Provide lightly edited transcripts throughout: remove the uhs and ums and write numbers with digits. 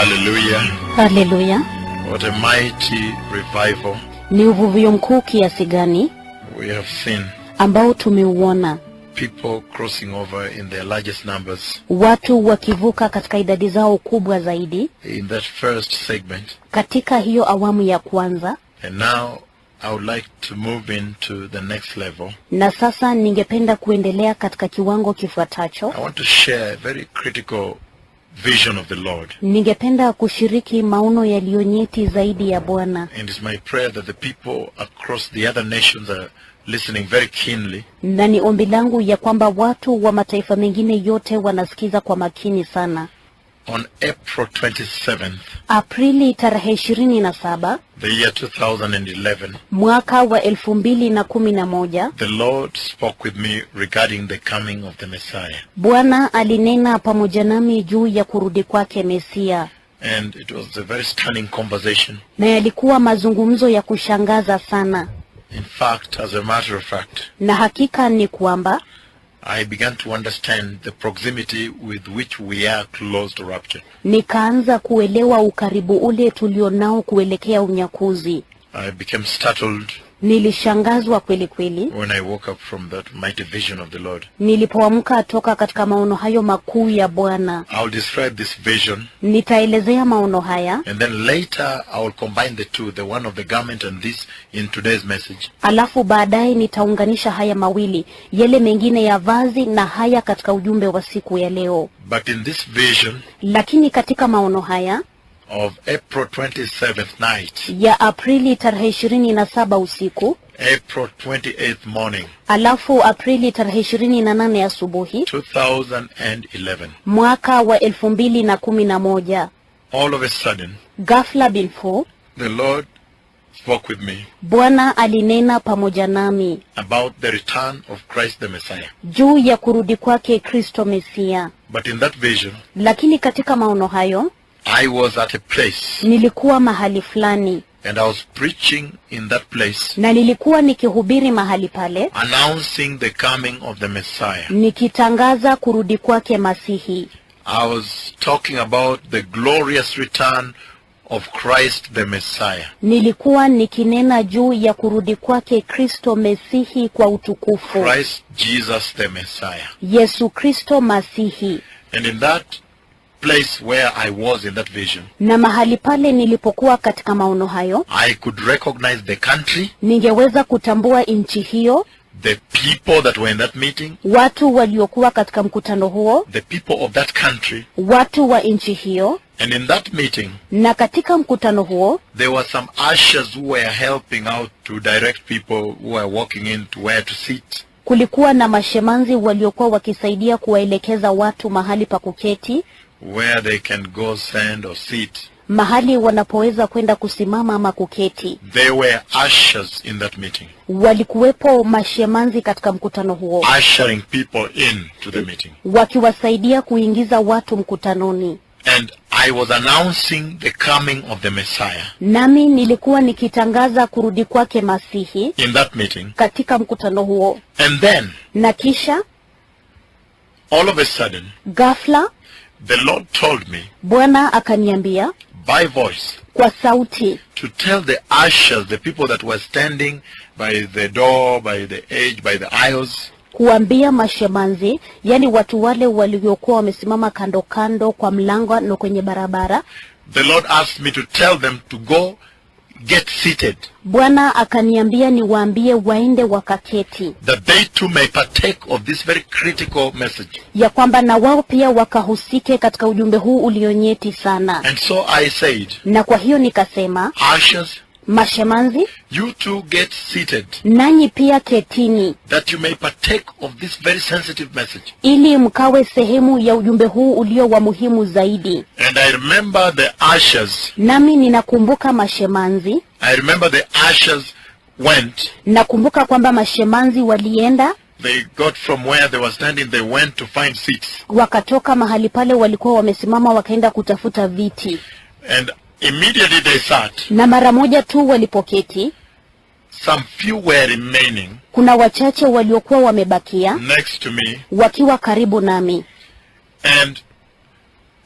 Hallelujah. Hallelujah. What a mighty revival Ni uvuvio mkuu kiasi gani we have seen. ambao tumeuona. People crossing over in their largest numbers Watu wakivuka katika idadi zao kubwa zaidi in that first segment. katika hiyo awamu ya kwanza. And now I would like to move into the next level. Na sasa ningependa kuendelea katika kiwango kifuatacho. I want to share a very critical vision of the Lord. Ningependa kushiriki maono yaliyonyeti zaidi ya Bwana. And it's my prayer that the people across the other nations are listening very keenly. Na ni ombi langu ya kwamba watu wa mataifa mengine yote wanasikiza kwa makini sana. On April 27th, Aprili tarehe 27, the year 2011, mwaka wa 2011, the Lord spoke with me regarding the coming of the Messiah. Bwana alinena pamoja nami juu ya kurudi kwake Mesia. And it was a very stunning conversation. Na yalikuwa mazungumzo ya kushangaza sana. In fact, as a matter of fact, Na hakika ni kwamba I began to understand the proximity with which we are close to rapture. nikaanza kuelewa ukaribu ule tulionao kuelekea unyakuzi. I became startled Nilishangazwa kweli kweli when I woke up from that mighty vision of the Lord. nilipoamka toka katika maono hayo makuu ya Bwana. I'll describe this vision, Nitaelezea maono haya, and then later I will combine the two, the one of the garment and this, in today's message. alafu baadaye nitaunganisha haya mawili, yale mengine ya vazi na haya katika ujumbe wa siku ya leo. But in this vision Lakini katika maono haya of April 27th night, ya Aprili tarehe 27 usiku, April 28th morning, alafu Aprili tarehe 28 asubuhi, 2011, mwaka wa 2011, all of a sudden, ghafla binfu the Lord spoke with me Bwana alinena pamoja nami about the return of Christ the Messiah. juu ya kurudi kwake Kristo Mesia. But in that vision, Lakini katika maono hayo I was at a place, nilikuwa mahali fulani, and I was preaching in that place, na nilikuwa nikihubiri mahali pale, announcing the coming of the Messiah. nikitangaza kurudi kwake Masihi. I was talking about the glorious return of Christ the Messiah. Nilikuwa nikinena juu ya kurudi kwake Kristo Mesihi kwa utukufu. Christ Jesus the Messiah. Yesu Kristo Masihi. And in that place where I was in that vision, Na mahali pale nilipokuwa katika maono hayo, I could recognize the country, ningeweza kutambua nchi hiyo, the people that were in that meeting, watu waliokuwa katika mkutano huo, the people of that country. watu wa nchi hiyo. And in that meeting, Na katika mkutano huo there were some ushers who were helping out to direct people who were walking in to where to sit. kulikuwa na mashemanzi waliokuwa wakisaidia kuwaelekeza watu mahali pa kuketi, Where they can go stand or sit. mahali wanapoweza kwenda kusimama ama kuketi. There were ushers in that meeting, Walikuwepo mashemanzi katika mkutano huo, ushering people in to the meeting. wakiwasaidia kuingiza watu mkutanoni. And I was announcing the coming of the Messiah Nami nilikuwa nikitangaza kurudi kwake Masihi in that meeting. katika mkutano huo. And then, Na kisha all of a sudden, ghafla the Lord told me Bwana akaniambia by voice kwa sauti to tell the ushers, the people that were standing by the door, by the edge, by the aisles, kuambia mashemanzi, yani watu wale waliokuwa wamesimama kando kando kwa mlango na kwenye barabara. the Lord asked me to tell them to go get seated, Bwana akaniambia niwaambie waende wakaketi, that they too may partake of this very critical message. ya kwamba na wao pia wakahusike katika ujumbe huu ulionyeti sana. And so I said, Na kwa hiyo nikasema, ushers, mashemanzi, you too get seated, nanyi pia ketini, that you may partake of this very sensitive message. ili mkawe sehemu ya ujumbe huu ulio wa muhimu zaidi. And I remember the ushers, Nami ninakumbuka mashemanzi, I remember the ushers went, nakumbuka kwamba mashemanzi walienda, they got from where they were standing, they went to find seats. wakatoka mahali pale walikuwa wamesimama wakaenda kutafuta viti. And immediately they sat. Na mara moja tu walipoketi, Some few were remaining kuna wachache waliokuwa wamebakia next to me. wakiwa karibu nami. And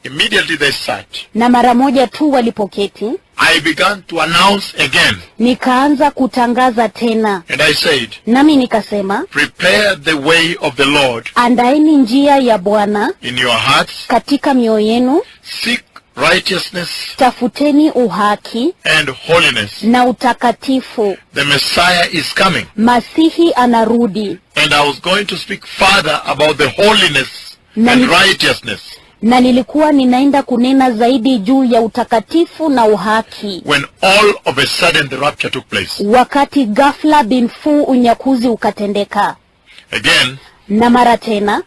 immediately they sat, Na mara moja tu walipoketi, I began to announce again. nikaanza kutangaza tena. And I said, Nami nikasema, prepare the way of the Lord andaeni njia ya Bwana in your hearts. katika mioyo yenu, Seek righteousness tafuteni uhaki and holiness. na utakatifu. The Messiah is coming. Masihi anarudi. And I was going to speak further about the holiness Na and ni- righteousness Na nilikuwa ninaenda kunena zaidi juu ya utakatifu na uhaki, when all of a sudden the rapture took place. wakati ghafla binfu unyakuzi ukatendeka. Again, Na mara tena,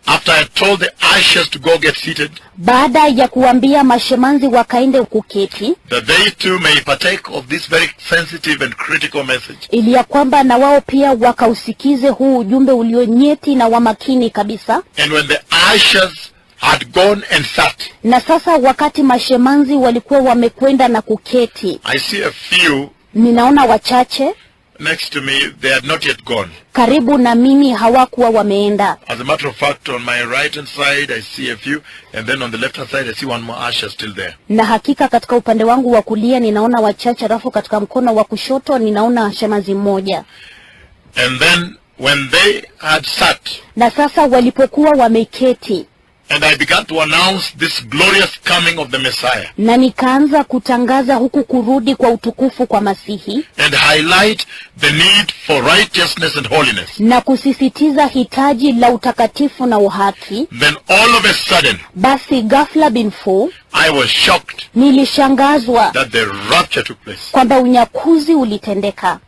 after I told the ushers to go get seated, baada ya kuambia mashemanzi wakaende kuketi, that they too may partake of this very sensitive and critical message. ili ya kwamba na wao pia wakausikize huu ujumbe ulionyeti na wa makini kabisa. And when the ushers had gone and sat, Na sasa wakati mashemanzi walikuwa wamekwenda na kuketi, I see a few ninaona wachache next to me, they had not yet gone. karibu na mimi hawakuwa wameenda. As a matter of fact, on my right-hand side, I see a few, and then on the left-hand side, I see one more usher still there. Na hakika katika upande wangu wa kulia ninaona wachache, alafu katika mkono wa kushoto ninaona shemazi mmoja. And then, when they had sat, Na sasa walipokuwa wameketi, and I began to announce this glorious coming of the Messiah, na nikaanza kutangaza huku kurudi kwa utukufu kwa Masihi, and highlight the need for righteousness and holiness, na kusisitiza hitaji la utakatifu na uhaki, then all of a sudden, basi ghafla binfu I was shocked nilishangazwa that the rapture took place. kwamba unyakuzi ulitendeka.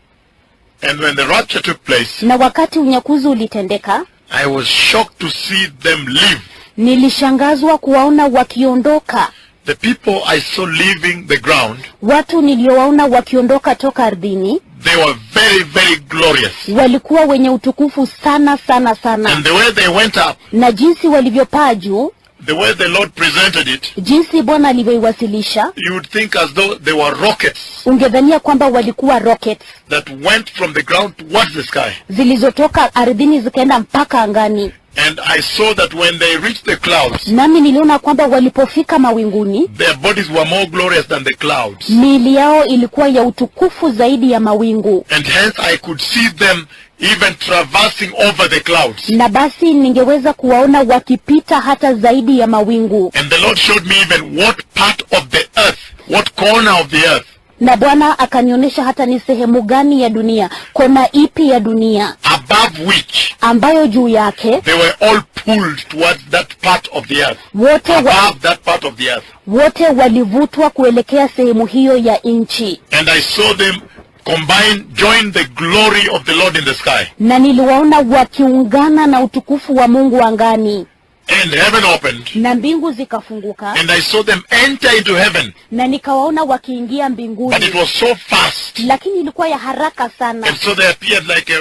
And when the rapture took place, Na wakati unyakuzi ulitendeka, I was shocked to see them leave. nilishangazwa kuwaona wakiondoka. The people I saw leaving the ground, Watu niliowaona wakiondoka toka ardhini they were very, very glorious. walikuwa wenye utukufu sana sana And sana, the way they went up, na jinsi walivyopaa juu, the way the Lord presented it, jinsi Bwana alivyoiwasilisha, you would think as though they were rockets ungedhania kwamba walikuwa rockets that went from the ground towards the sky. zilizotoka ardhini zikaenda mpaka angani. And I saw that when they reached the clouds, Nami niliona kwamba walipofika mawinguni, their bodies were more glorious than the clouds. miili yao ilikuwa ya utukufu zaidi ya mawingu, And hence I could see them even traversing over the clouds. na basi ningeweza kuwaona wakipita hata zaidi ya mawingu. And the Lord showed me even what part of the earth, what corner of the earth, Na Bwana akanionyesha hata ni sehemu gani ya dunia, kona ipi ya dunia, above which ambayo juu yake they were all pulled towards that part of the earth. wote Above that part of the earth. wote walivutwa kuelekea sehemu hiyo ya nchi. And I saw them join the glory of the Lord in the sky. Na niliwaona wakiungana na utukufu wa Mungu angani, And heaven opened, na mbingu zikafunguka, and I saw them enter into heaven. na nikawaona wakiingia But it mbinguni, was so fast. lakini ilikuwa ya haraka sana, And so they appeared like a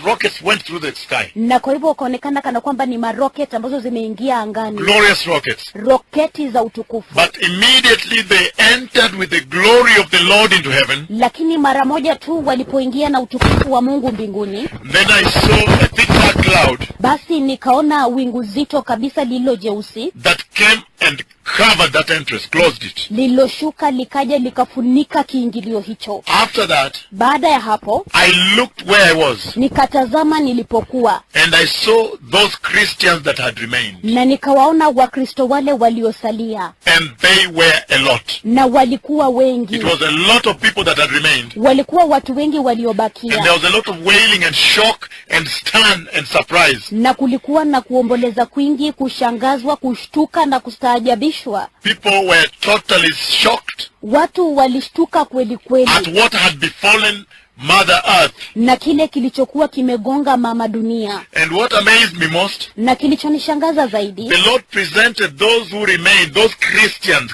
rockets went through the sky. na kwa hivyo wakaonekana kana kwamba ni maroketi ambazo zimeingia angani, Glorious rockets. roketi za utukufu. But immediately they entered with the glory of the Lord into heaven. Lakini mara moja tu walipoingia na utukufu wa Mungu mbinguni, Then I saw a thick dark cloud basi nikaona wingu zito kabisa lililo jeusi that came and covered that entrance, closed it. lililoshuka likaja likafunika kiingilio hicho. After that, Baada ya hapo I looked where I was, nikatazama nilipokuwa, and I saw those Christians that had remained. na nikawaona Wakristo wale waliosalia, And they were a lot. na walikuwa wengi, It was a lot of people that had remained. walikuwa watu wengi And there waliobakia, was a lot of wailing and shock and stun and surprise. na kulikuwa na kuomboleza kwingi, kushangazwa, kushtuka na kustaajabishwa. People were totally shocked Watu walishtuka kweli kweli at what had befallen Mother Earth. na kile kilichokuwa kimegonga mama dunia. And what amazed me most, Na kilichonishangaza zaidi, the Lord presented those who remained, those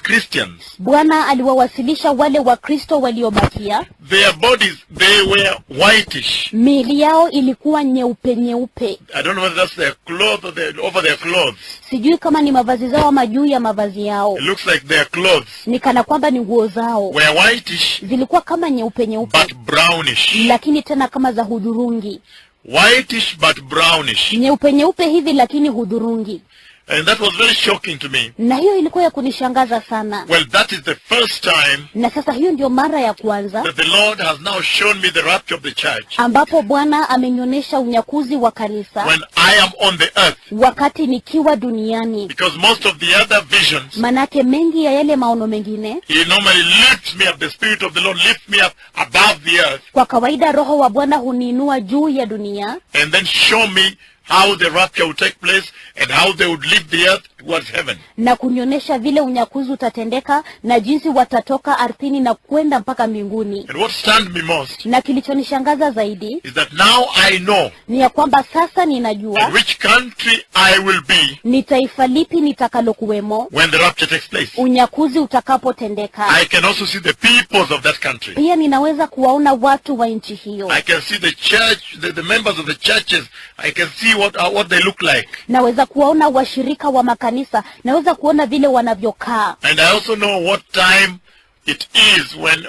Christians. Bwana aliwawasilisha wale Wakristo waliobakia, Their bodies, they were whitish. miili yao ilikuwa nyeupe nyeupe. I don't know whether that's their clothes or over their clothes. Sijui kama ni mavazi zao ama juu ya mavazi yao, It looks like their clothes ni kana kwamba ni nguo zao were whitish zilikuwa kama nyeupe nyeupe, but brownish. lakini tena kama za hudhurungi. Whitish but brownish. Nyeupe nyeupe hivi lakini hudhurungi. And that was very shocking to me. Na hiyo ilikuwa ya kunishangaza sana. Well, that is the first time Na sasa hiyo ndio mara ya kwanza that the Lord has now shown me the rapture of the church. ambapo Bwana amenionyesha unyakuzi wa kanisa When I am on the earth. wakati nikiwa duniani. Because most of the other visions, Manake mengi ya yale maono mengine, He normally lifts me up. The Spirit of the Lord lifts me up above the earth. kwa kawaida Roho wa Bwana huniinua juu ya dunia And then show me how the rapture would take place and how they would leave the earth towards heaven. na kunionyesha vile unyakuzi utatendeka na jinsi watatoka ardhini na kwenda mpaka mbinguni. And what stunned me most Na kilichonishangaza zaidi is that now I know ni ya kwamba sasa in ninajua which country I will be ni taifa lipi nitakalokuwemo when the rapture takes place. unyakuzi utakapotendeka. I can also see the peoples of that country. Pia ninaweza kuwaona watu wa nchi hiyo. I can see the church, the members of the churches. I can see what they look like. Naweza kuwaona washirika wa makanisa, naweza kuona vile wanavyokaa. And I also know what time it is when,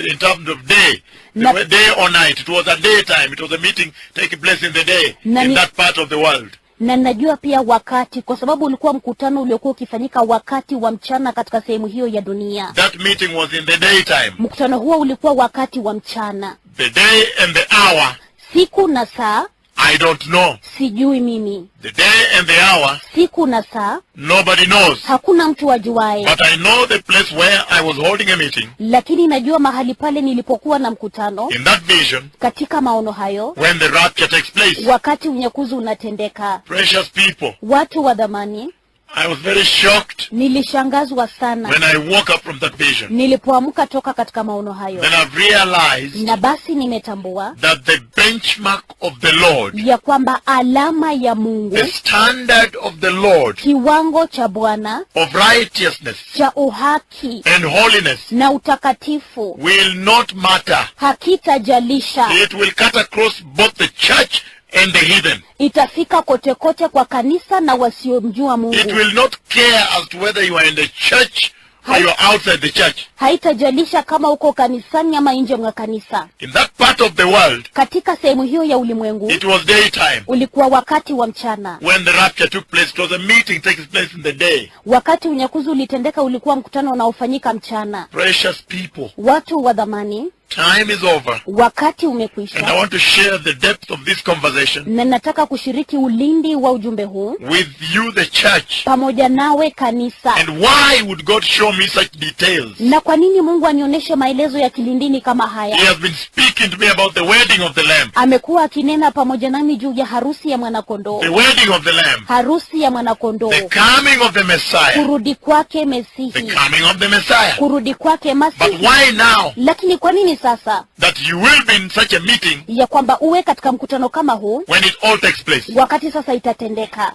in terms of day, Na- day or night. It was a daytime. It was a meeting taking place in the day Na in ni- that part of the world. Na najua pia wakati, kwa sababu ulikuwa mkutano uliokuwa ukifanyika wakati wa mchana katika sehemu hiyo ya dunia. That meeting was in the daytime. Mkutano huo ulikuwa wakati wa mchana. The day and the hour, Siku na saa I don't know. sijui mimi. The day and the hour, Siku na saa nobody knows. hakuna mtu ajuaye. But I know the place where I was holding a meeting, Lakini najua mahali pale nilipokuwa na mkutano in that vision, katika maono hayo, when the rapture takes place. wakati unyakuzi unatendeka. Precious people, Watu wa dhamani, I was very shocked nilishangazwa sana when I woke up from that vision. nilipoamka toka katika maono hayo. Then I've realized Na basi nimetambua that the benchmark of the Lord, ya kwamba alama ya Mungu, the standard of the Lord kiwango cha Bwana of righteousness cha uhaki and holiness na utakatifu will not matter. hakitajalisha. It will cut across both the church and the heathen. Itafika kote kote kwa kanisa na wasiomjua It Mungu. will not care as to whether you are in the church or you are outside the church. Haitajalisha kama uko kanisani ama nje mwa kanisa. In that part of the world, Katika sehemu hiyo ya ulimwengu it was daytime. ulikuwa wakati wa mchana. When the rapture took place, it was a meeting taking place in the day. Wakati unyakuzi ulitendeka ulikuwa mkutano unaofanyika mchana. Precious people, Watu wa dhamani, time is over. wakati And I umekwisha. want to share the depth of this conversation Na nataka kushiriki ulindi wa ujumbe huu with you, the church. pamoja nawe kanisa. And why would God show me such details? Na kwa nini Mungu anionyeshe maelezo ya kilindini kama He haya? has been speaking to me about the wedding of the Lamb. Amekuwa akinena pamoja nami juu ya harusi ya mwanakondoo. The wedding of the Lamb. Harusi ya mwanakondoo. The coming of the Messiah. Kurudi kwake The Mesihi. coming of the Messiah. Kurudi kwake But Masihi. why now Lakini kwa nini sasa that you will be in such a meeting ya kwamba uwe katika mkutano kama huu when it all takes place? wakati sasa itatendeka?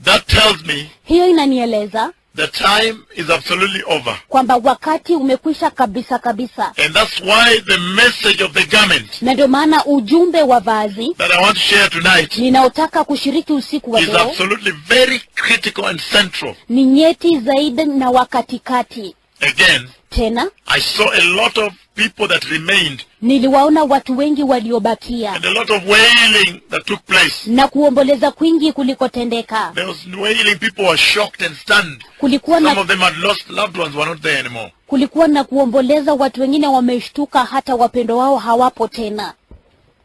That tells me Hiyo inanieleza the time is absolutely over. kwamba wakati umekwisha kabisa kabisa. And that's why the message of the garment Na ndio maana ujumbe wa vazi that I want to share tonight ninaotaka kushiriki usiku wa is leo absolutely very critical and central. ni nyeti zaidi na wakatikati. Again, Tena I saw a lot of people that remained niliwaona watu wengi waliobakia and a lot of wailing that took place. na kuomboleza kwingi kulikotendeka. There was wailing, people were shocked and stunned. Kulikuwa Some na, of them had lost loved ones, were not there anymore. kulikuwa na kuomboleza, watu wengine wameshtuka, hata wapendo wao hawapo tena.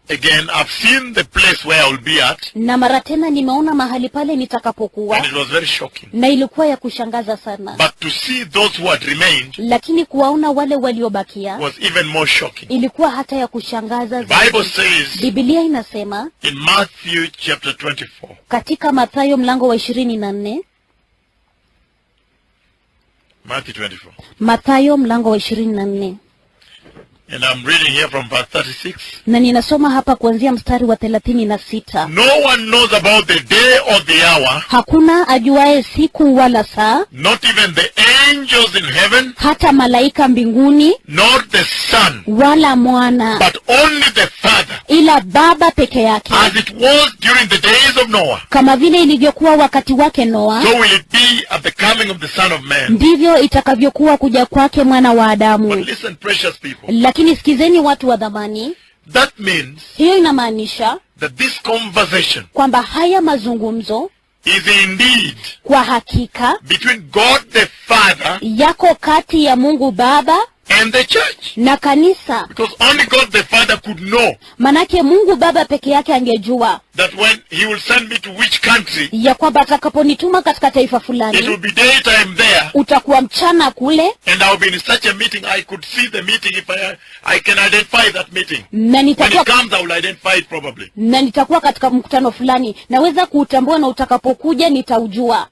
Again, I've seen the place where I will be at, Na mara tena nimeona mahali pale nitakapokuwa, and it was very shocking. na ilikuwa ya kushangaza sana. But to see those who had remained Lakini kuwaona wale waliobakia was even more shocking. ilikuwa hata ya kushangaza The Bible zaidi. says Biblia inasema in Matthew chapter 24, katika Mathayo mlango wa 24, Matthew 24, Mathayo mlango wa 24, and I'm reading here from verse 36. na ninasoma hapa kuanzia mstari wa 36. No one knows about the day or the hour, Hakuna ajuaye siku wala saa, not even the angels in heaven, hata malaika mbinguni, nor the Son, wala mwana, but only the Father, ila Baba peke yake. as it was during the days of Noah. Kama vile ilivyokuwa wakati wake Noa, So will it be at the coming of the Son of Man. ndivyo itakavyokuwa kuja kwake mwana wa But Adamu. listen, precious people, Lakini sikizeni watu wa dhamani, that means hiyo inamaanisha that this conversation kwamba haya mazungumzo is indeed kwa hakika between God the Father yako kati ya Mungu Baba and the church. na kanisa. Because only God the Father could know Manake Mungu Baba peke yake angejua that when he will send me to which country, ya kwamba atakaponituma katika taifa it will fulani be daytime there, utakuwa mchana kule, and I'll be in such a meeting. I could see the meeting if I can identify that meeting. na When it nitakuwa comes, I will identify it probably. na nitakuwa katika mkutano fulani, naweza kuutambua na utakapokuja nitaujua.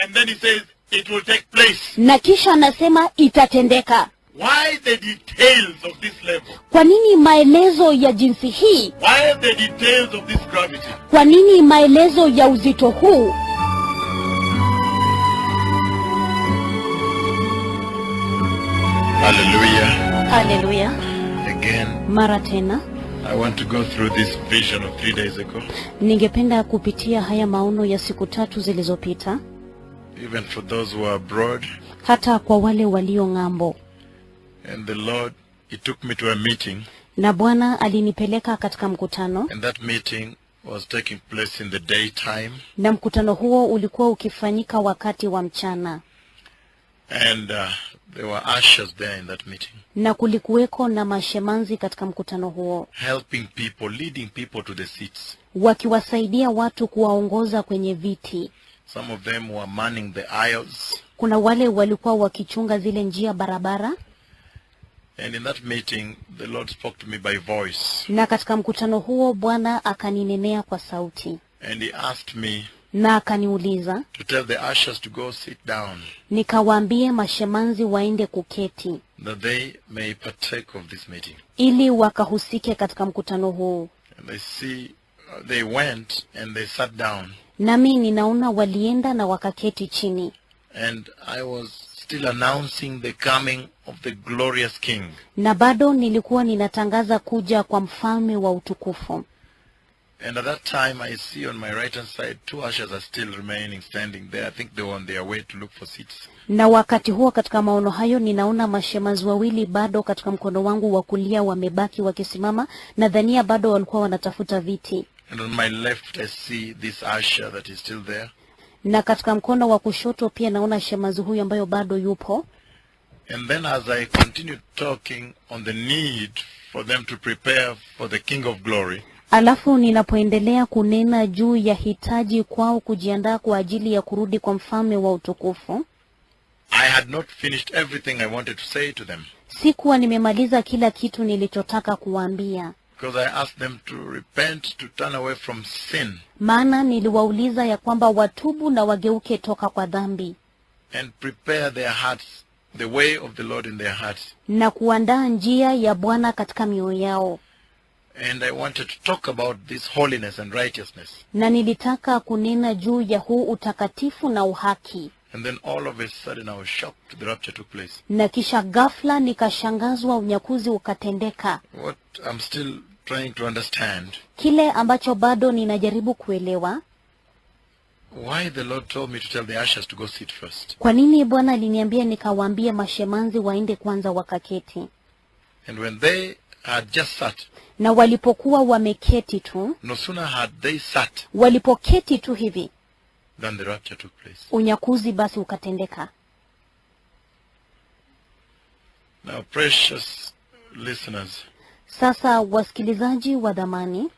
And then he says it will take place. Na kisha anasema itatendeka. Why the details of this level? Kwa nini maelezo ya jinsi hii? Why the details of this gravity? Kwa nini maelezo ya uzito huu? Hallelujah. Haleluya. Again, Mara tena I want to go through this vision of 3 days ago. ningependa kupitia haya maono ya siku 3 zilizopita, Even for those who are abroad. hata kwa wale walio ng'ambo. And the Lord, he took me to a meeting. Na Bwana alinipeleka katika mkutano, And that meeting was taking place in the daytime. na mkutano huo ulikuwa ukifanyika wakati wa mchana, And there were ushers there in that meeting, na kulikuweko na mashemanzi katika mkutano huo, helping people, leading people to the seats. wakiwasaidia watu kuwaongoza kwenye viti. Some of them were manning the aisles. Kuna wale walikuwa wakichunga zile njia barabara. And in that meeting, the Lord spoke to me by voice. Na katika mkutano huo Bwana akaninenea kwa sauti, And he asked me na akaniuliza to tell the ushers to go sit down, nikawaambie mashemanzi waende kuketi, that they may partake of this meeting. ili wakahusike katika mkutano huu. And I see they went and they sat down. Nami ninaona walienda na wakaketi chini, And I was still announcing the coming of the glorious King. na bado nilikuwa ninatangaza kuja kwa mfalme wa utukufu. And at that time, I see on my right-hand side, 2 ushers are still remaining standing there. I think they were on their way to look for seats. Na wakati huo katika maono hayo ninaona mashemazi wawili bado katika mkono wangu wa kulia wamebaki wakisimama, na dhania bado walikuwa wanatafuta viti. And on my left, I see this usher that is still there. Na katika mkono wa kushoto pia naona shemazi huyu ambayo bado yupo. And then as I continued talking on the need for them to prepare for the King of Glory, Alafu ninapoendelea kunena juu ya hitaji kwao kujiandaa kwa ajili ya kurudi kwa mfalme wa utukufu, I had not finished everything I wanted to say to them, sikuwa nimemaliza kila kitu nilichotaka kuwaambia. because I asked them to repent, to turn away from sin, Maana niliwauliza ya kwamba watubu na wageuke toka kwa dhambi, and prepare their hearts, the way of the Lord in their hearts. na kuandaa njia ya Bwana katika mioyo yao. And I wanted to talk about this holiness and righteousness. Na nilitaka kunena juu ya huu utakatifu na uhaki. And then all of a sudden I was shocked the rapture took place. Na kisha ghafla nikashangazwa, unyakuzi ukatendeka. What I'm still trying to understand, Kile ambacho bado ninajaribu kuelewa, why the Lord told me to tell the ushers to go sit first. kwa nini Bwana aliniambia nikawaambie mashemanzi waende kwanza wakaketi. And when they had just sat, Na walipokuwa wameketi tu, no sooner had they sat walipoketi tu hivi, than the rapture took place. unyakuzi basi ukatendeka. Now, precious listeners, Sasa wasikilizaji wa dhamani,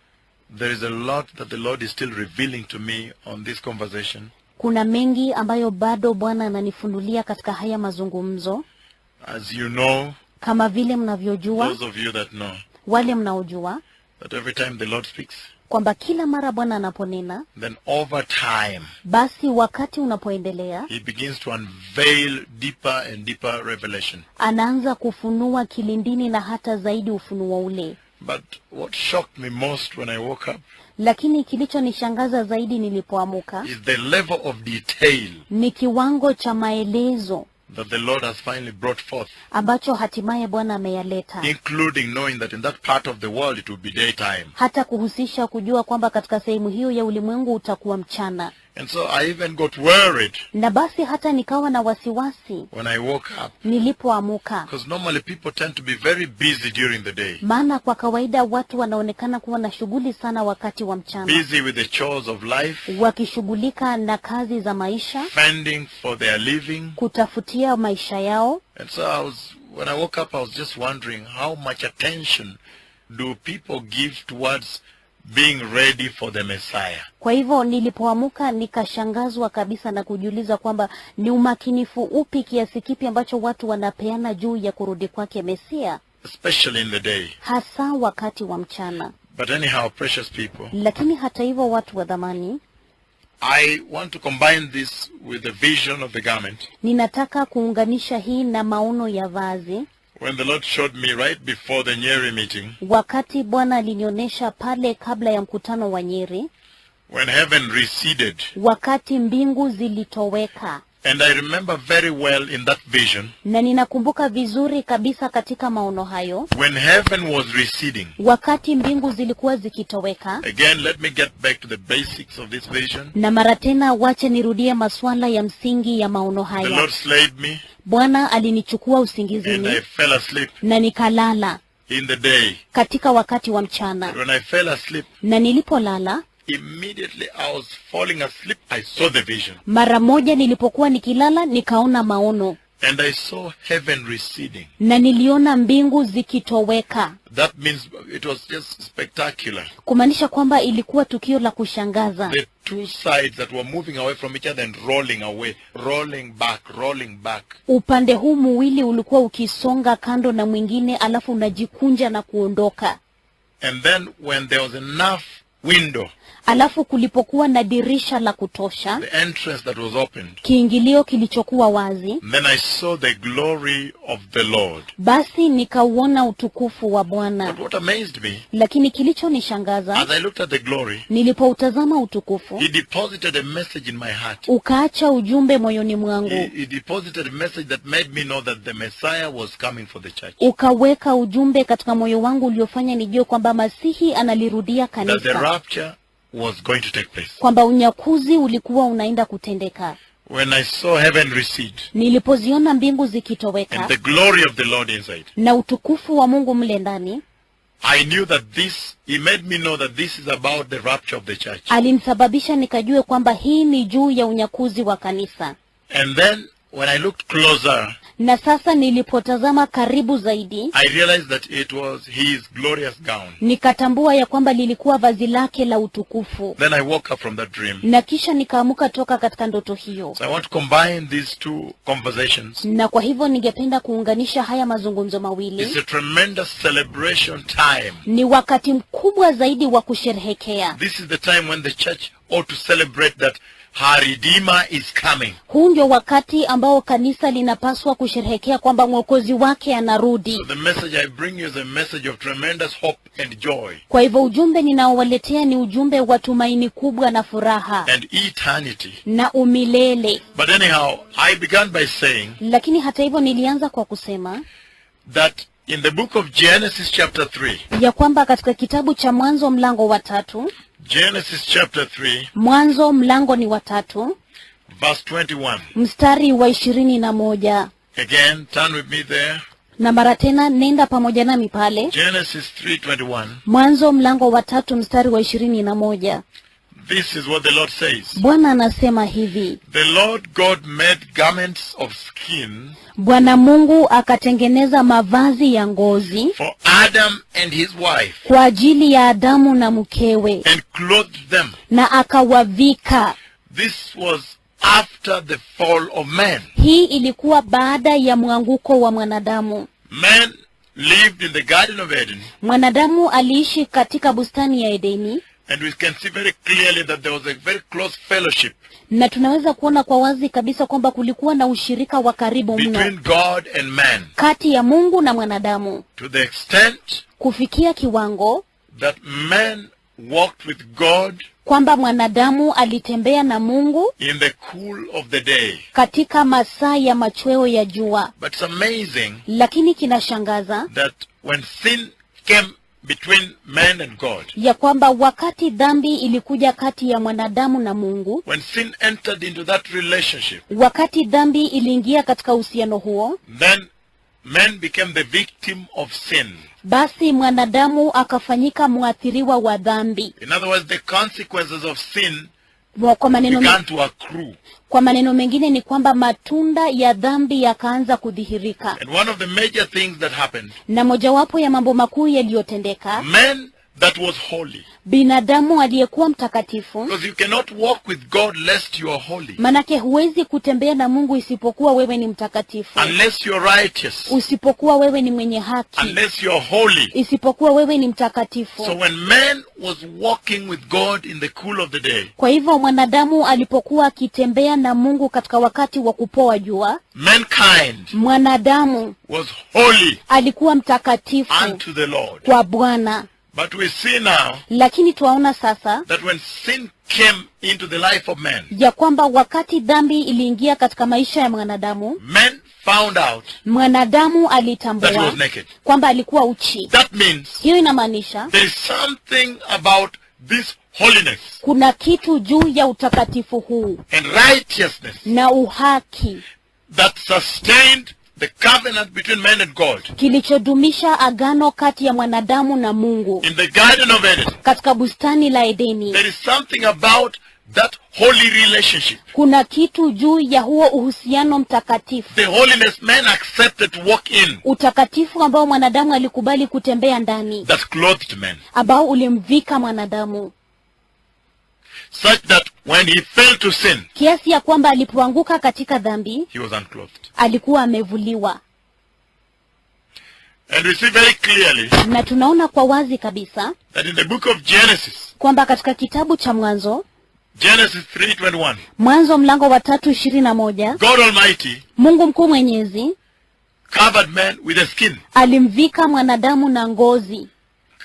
there is a lot that the Lord is still revealing to me on this conversation. kuna mengi ambayo bado Bwana ananifunulia katika haya mazungumzo. As you know, Kama vile mnavyojua, those of you that know, wale mnaojua, that every time the Lord speaks, kwamba kila mara Bwana anaponena, then over time, basi wakati unapoendelea, He begins to unveil deeper and deeper revelation. anaanza kufunua kilindini na hata zaidi ufunuo ule. But what shocked me most when I woke up Lakini kilichonishangaza zaidi nilipoamuka is the level of detail ni kiwango cha maelezo that the Lord has finally brought forth, ambacho hatimaye Bwana ameyaleta, including knowing that in that part of the world it will be daytime. hata kuhusisha kujua kwamba katika sehemu hiyo ya ulimwengu utakuwa mchana. And so I even got worried Na basi hata nikawa na wasiwasi when I woke up. nilipoamuka. Because normally people tend to be very busy during the day. Maana kwa kawaida watu wanaonekana kuwa na shughuli sana wakati wa mchana. Busy with the chores of life. Wakishughulika na kazi za maisha. Fending for their living. Kutafutia maisha yao. And so when I woke up, I was just wondering how much attention do people give towards being ready for the Messiah. Kwa hivyo nilipoamuka nikashangazwa kabisa na kujiuliza kwamba ni umakinifu upi kiasi kipi ambacho watu wanapeana juu ya kurudi kwake Mesia. Especially in the day. Hasa wakati wa mchana. But anyhow, precious people. Lakini hata hivyo watu wa dhamani. I want to combine this with the vision of the garment. Ninataka kuunganisha hii na maono ya vazi. When the Lord showed me right before the Nyeri meeting. Wakati Bwana alinionyesha pale kabla ya mkutano wa Nyeri. When heaven receded. Wakati mbingu zilitoweka. And I remember very well in that vision. Na ninakumbuka vizuri kabisa katika maono hayo. When heaven was receding. Wakati mbingu zilikuwa zikitoweka. Again, let me get back to the basics of this vision. Na mara tena wache nirudie masuala ya msingi ya maono haya. The Lord slayed me. Bwana alinichukua usingizini. And I fell asleep. Na nikalala. In the day. Katika wakati wa mchana. When I fell asleep. Na nilipolala. Immediately I was falling asleep, I saw the vision. Mara moja nilipokuwa nikilala nikaona maono. And I saw heaven receding. Na niliona mbingu zikitoweka. That means it was just spectacular. Kumaanisha kwamba ilikuwa tukio la kushangaza. The two sides that were moving away from each other and rolling away, rolling back. Upande huu mwili ulikuwa ukisonga kando na mwingine alafu unajikunja na kuondoka. And then when there was enough window. Alafu kulipokuwa na dirisha la kutosha. The entrance that was opened. Kiingilio kilichokuwa wazi. Then I saw the glory of the Lord. Basi nikauona utukufu wa Bwana. But what amazed me. Lakini kilichonishangaza. As I looked at the glory. Nilipoutazama utukufu. He deposited a message in my heart. Ukaacha ujumbe moyoni mwangu. He deposited a message that made me know that the Messiah was coming for the church. Ukaweka ujumbe katika moyo wangu uliofanya nijue kwamba Masihi analirudia kanisa. That the rapture was going to take place. Kwamba unyakuzi ulikuwa unaenda kutendeka. When I saw heaven recede. Nilipoziona mbingu zikitoweka. And the glory of the Lord inside. Na utukufu wa Mungu mle ndani. I knew that he made me know that this is about the rapture of the church. Alinisababisha nikajue kwamba hii ni juu ya unyakuzi wa kanisa. And then when I looked closer. Na sasa nilipotazama karibu zaidi. I realized that it was his glorious gown. Nikatambua ya kwamba lilikuwa vazi lake la utukufu. Then I woke up from that dream. Na kisha nikaamuka toka katika ndoto hiyo. So I want to combine these two conversations. Na kwa hivyo ningependa kuunganisha haya mazungumzo mawili. It's a tremendous celebration time. Ni wakati mkubwa zaidi wa kusherehekea. This is the time when the church ought to celebrate that her Redeemer is coming. Huu ndio wakati ambao kanisa linapaswa kusherehekea kwamba Mwokozi wake anarudi. So the message I bring you is a message of tremendous hope and joy. Kwa hivyo ujumbe ninaowaletea ni ujumbe wa tumaini kubwa na furaha. And eternity. Na umilele. But anyhow, I began by saying. Lakini hata hivyo nilianza kwa kusema. That in the book of Genesis chapter 3. Ya kwamba katika kitabu cha Mwanzo mlango wa 3. Genesis chapter 3. Mwanzo mlango ni wa 3. Verse 21. Mstari wa 21. Again, turn with me there. Na mara tena nenda pamoja nami pale. Genesis 3:21. Mwanzo mlango wa 3 mstari wa 21. This is what the Lord says. Bwana anasema hivi. The Lord God made garments of skin. Bwana Mungu akatengeneza mavazi ya ngozi. For Adam and his wife. Kwa ajili ya Adamu na mkewe. And clothed them. Na akawavika. This was after the fall of man. Hii ilikuwa baada ya mwanguko wa mwanadamu. Man lived in the Garden of Eden. Mwanadamu aliishi katika bustani ya Edeni. And we can see very clearly that there was a very close fellowship. Na tunaweza kuona kwa wazi kabisa kwamba kulikuwa na ushirika wa karibu mno. Between God and man. Kati ya Mungu na mwanadamu. To the extent. Kufikia kiwango. That man walked with God. Kwamba mwanadamu alitembea na Mungu. In the cool of the day. Katika masaa ya machweo ya jua. But it's amazing. Lakini kinashangaza. That when sin came between man and God, ya kwamba wakati dhambi ilikuja kati ya mwanadamu na Mungu, when sin entered into that relationship, wakati dhambi iliingia katika uhusiano huo, then man became the victim of sin. basi mwanadamu akafanyika mwathiriwa wa dhambi. In other words, the consequences of sin Kwa began to accrue. Kwa maneno mengine ni kwamba matunda ya dhambi yakaanza kudhihirika. And one of the major things that happened, Na mojawapo ya mambo makuu yaliyotendeka, man that was holy, binadamu aliyekuwa mtakatifu, because you cannot walk with God lest you are holy, manake huwezi kutembea na Mungu isipokuwa wewe ni mtakatifu, unless you are righteous, usipokuwa wewe ni mwenye haki, unless you are holy. isipokuwa wewe ni mtakatifu. So when man was walking with God in the cool of the day, Kwa hivyo mwanadamu alipokuwa akitembea na Mungu katika wakati wa kupoa jua, mankind mwanadamu was holy alikuwa mtakatifu unto the Lord. kwa Bwana. But we see now Lakini tuwaona sasa that when sin came into the life of man, ya kwamba wakati dhambi iliingia katika maisha ya mwanadamu, man found out mwanadamu that he alitambua was naked. kwamba alikuwa uchi. That means Hiyo inamaanisha there is something about this holiness kuna kitu juu ya utakatifu huu and righteousness na uhaki that sustained the covenant between man and God kilichodumisha agano kati ya mwanadamu na Mungu in the Garden of Eden. katika bustani la Edeni. There is something about that holy relationship, Kuna kitu juu ya huo uhusiano mtakatifu, the holiness man accepted to walk in, utakatifu ambao mwanadamu alikubali kutembea ndani, that clothed man, ambao ulimvika mwanadamu, such that when he fell to sin, kiasi ya kwamba alipoanguka katika dhambi he was unclothed. alikuwa amevuliwa. And we see very clearly Na tunaona kwa wazi kabisa that in the book of Genesis, kwamba katika kitabu cha Mwanzo, Genesis 3:21, Mwanzo mlango wa 3:21, God Almighty Mungu mkuu mwenyezi covered man with a skin, alimvika mwanadamu na ngozi,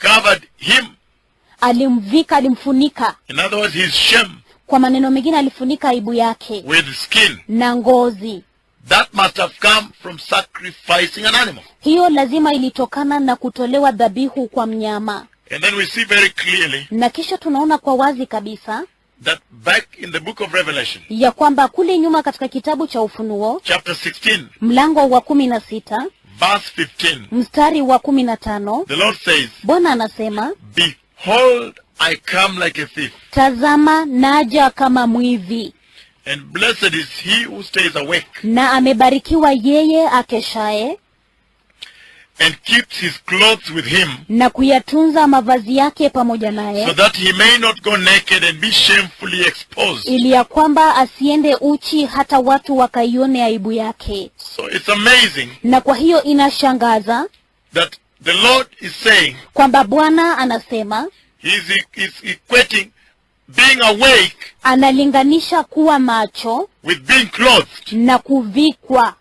covered him, alimfunika. in other words his shame, Kwa maneno mengine alifunika aibu yake with skin. na ngozi. That must have come from sacrificing an animal. Hiyo lazima ilitokana na kutolewa dhabihu kwa mnyama. And then we see very clearly Na kisha tunaona kwa wazi kabisa that back in the book of Revelation, ya kwamba kule nyuma katika kitabu cha Ufunuo chapter 16, mlango wa 16 verse 15, mstari wa 15, the Lord says, Bwana anasema, "Behold, I come like a thief, tazama naja kama mwivi, and blessed is he who stays awake na amebarikiwa yeye akeshaye and keeps his clothes with him, na kuyatunza mavazi yake pamoja so naye, that he may not go naked and be shamefully exposed." ili ya kwamba asiende uchi hata watu wakaione aibu yake. So it's amazing Na kwa hiyo inashangaza that the Lord is saying, kwamba Bwana anasema, he's equating being awake analinganisha kuwa macho with being clothed. na kuvikwa.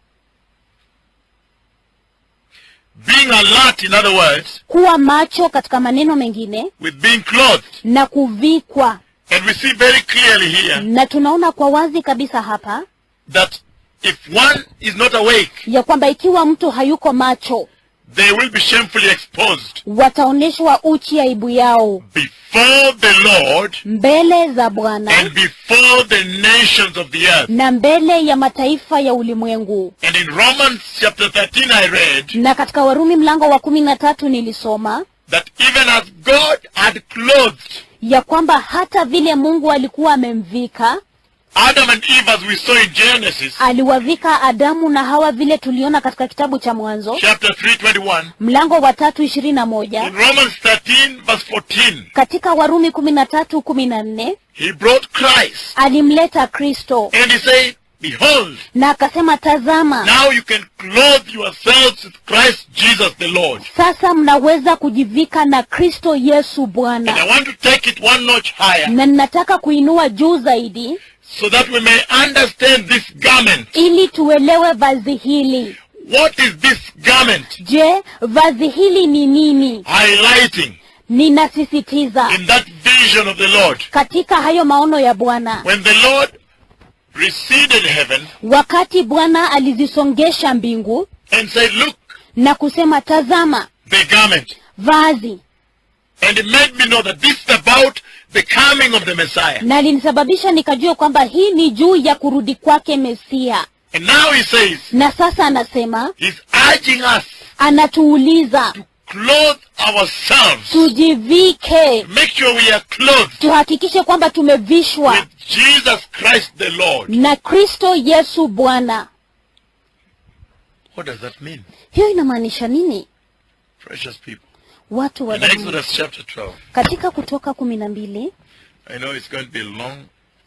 Being alert, in other words, Kuwa macho katika maneno mengine with being clothed. na kuvikwa. And we see very clearly here Na tunaona kwa wazi kabisa hapa that if one is not awake, ya kwamba ikiwa mtu hayuko macho, they will be shamefully exposed wataoneshwa uchi aibu yao before the Lord mbele za Bwana and before the nations of the earth. na mbele ya mataifa ya ulimwengu. And in Romans chapter 13 I read Na katika Warumi mlango wa 13 nilisoma that even as God had clothed ya kwamba hata vile Mungu alikuwa amemvika Adam and Eve, as we saw in Genesis aliwavika Adamu na Hawa, vile tuliona katika kitabu cha Mwanzo chapter 3:21, mlango wa in 3:21, Romans 13 verse 14, katika Warumi 13:14 he brought Christ alimleta Kristo and he said, "Behold, na akasema, tazama now you can clothe yourselves with Christ Jesus the Lord." sasa mnaweza kujivika na Kristo Yesu And Bwana. I want to take it one notch higher Na ninataka kuinua juu zaidi so that we may understand this garment. ili tuelewe vazi hili. What is this garment Je, vazi hili ni nini? highlighting Ninasisitiza in that vision of the Lord? katika hayo maono ya Bwana, When the Lord receded heaven wakati Bwana alizisongesha mbingu and said, "Look, na kusema, tazama the garment." vazi. And it made me know that this is about the coming of the Messiah. na linisababisha nikajua kwamba hii ni juu ya kurudi kwake Mesia. And now he says, Na sasa anasema, he's urging us anatuuliza to clothe ourselves. tujivike, Make sure we are clothed tuhakikishe kwamba tumevishwa with Jesus Christ the Lord. na Kristo Yesu Bwana. What does that mean, Hiyo inamaanisha nini, precious people? watu wa In Mungu? Exodus chapter 12, Katika Kutoka 12, I know it's going to be a long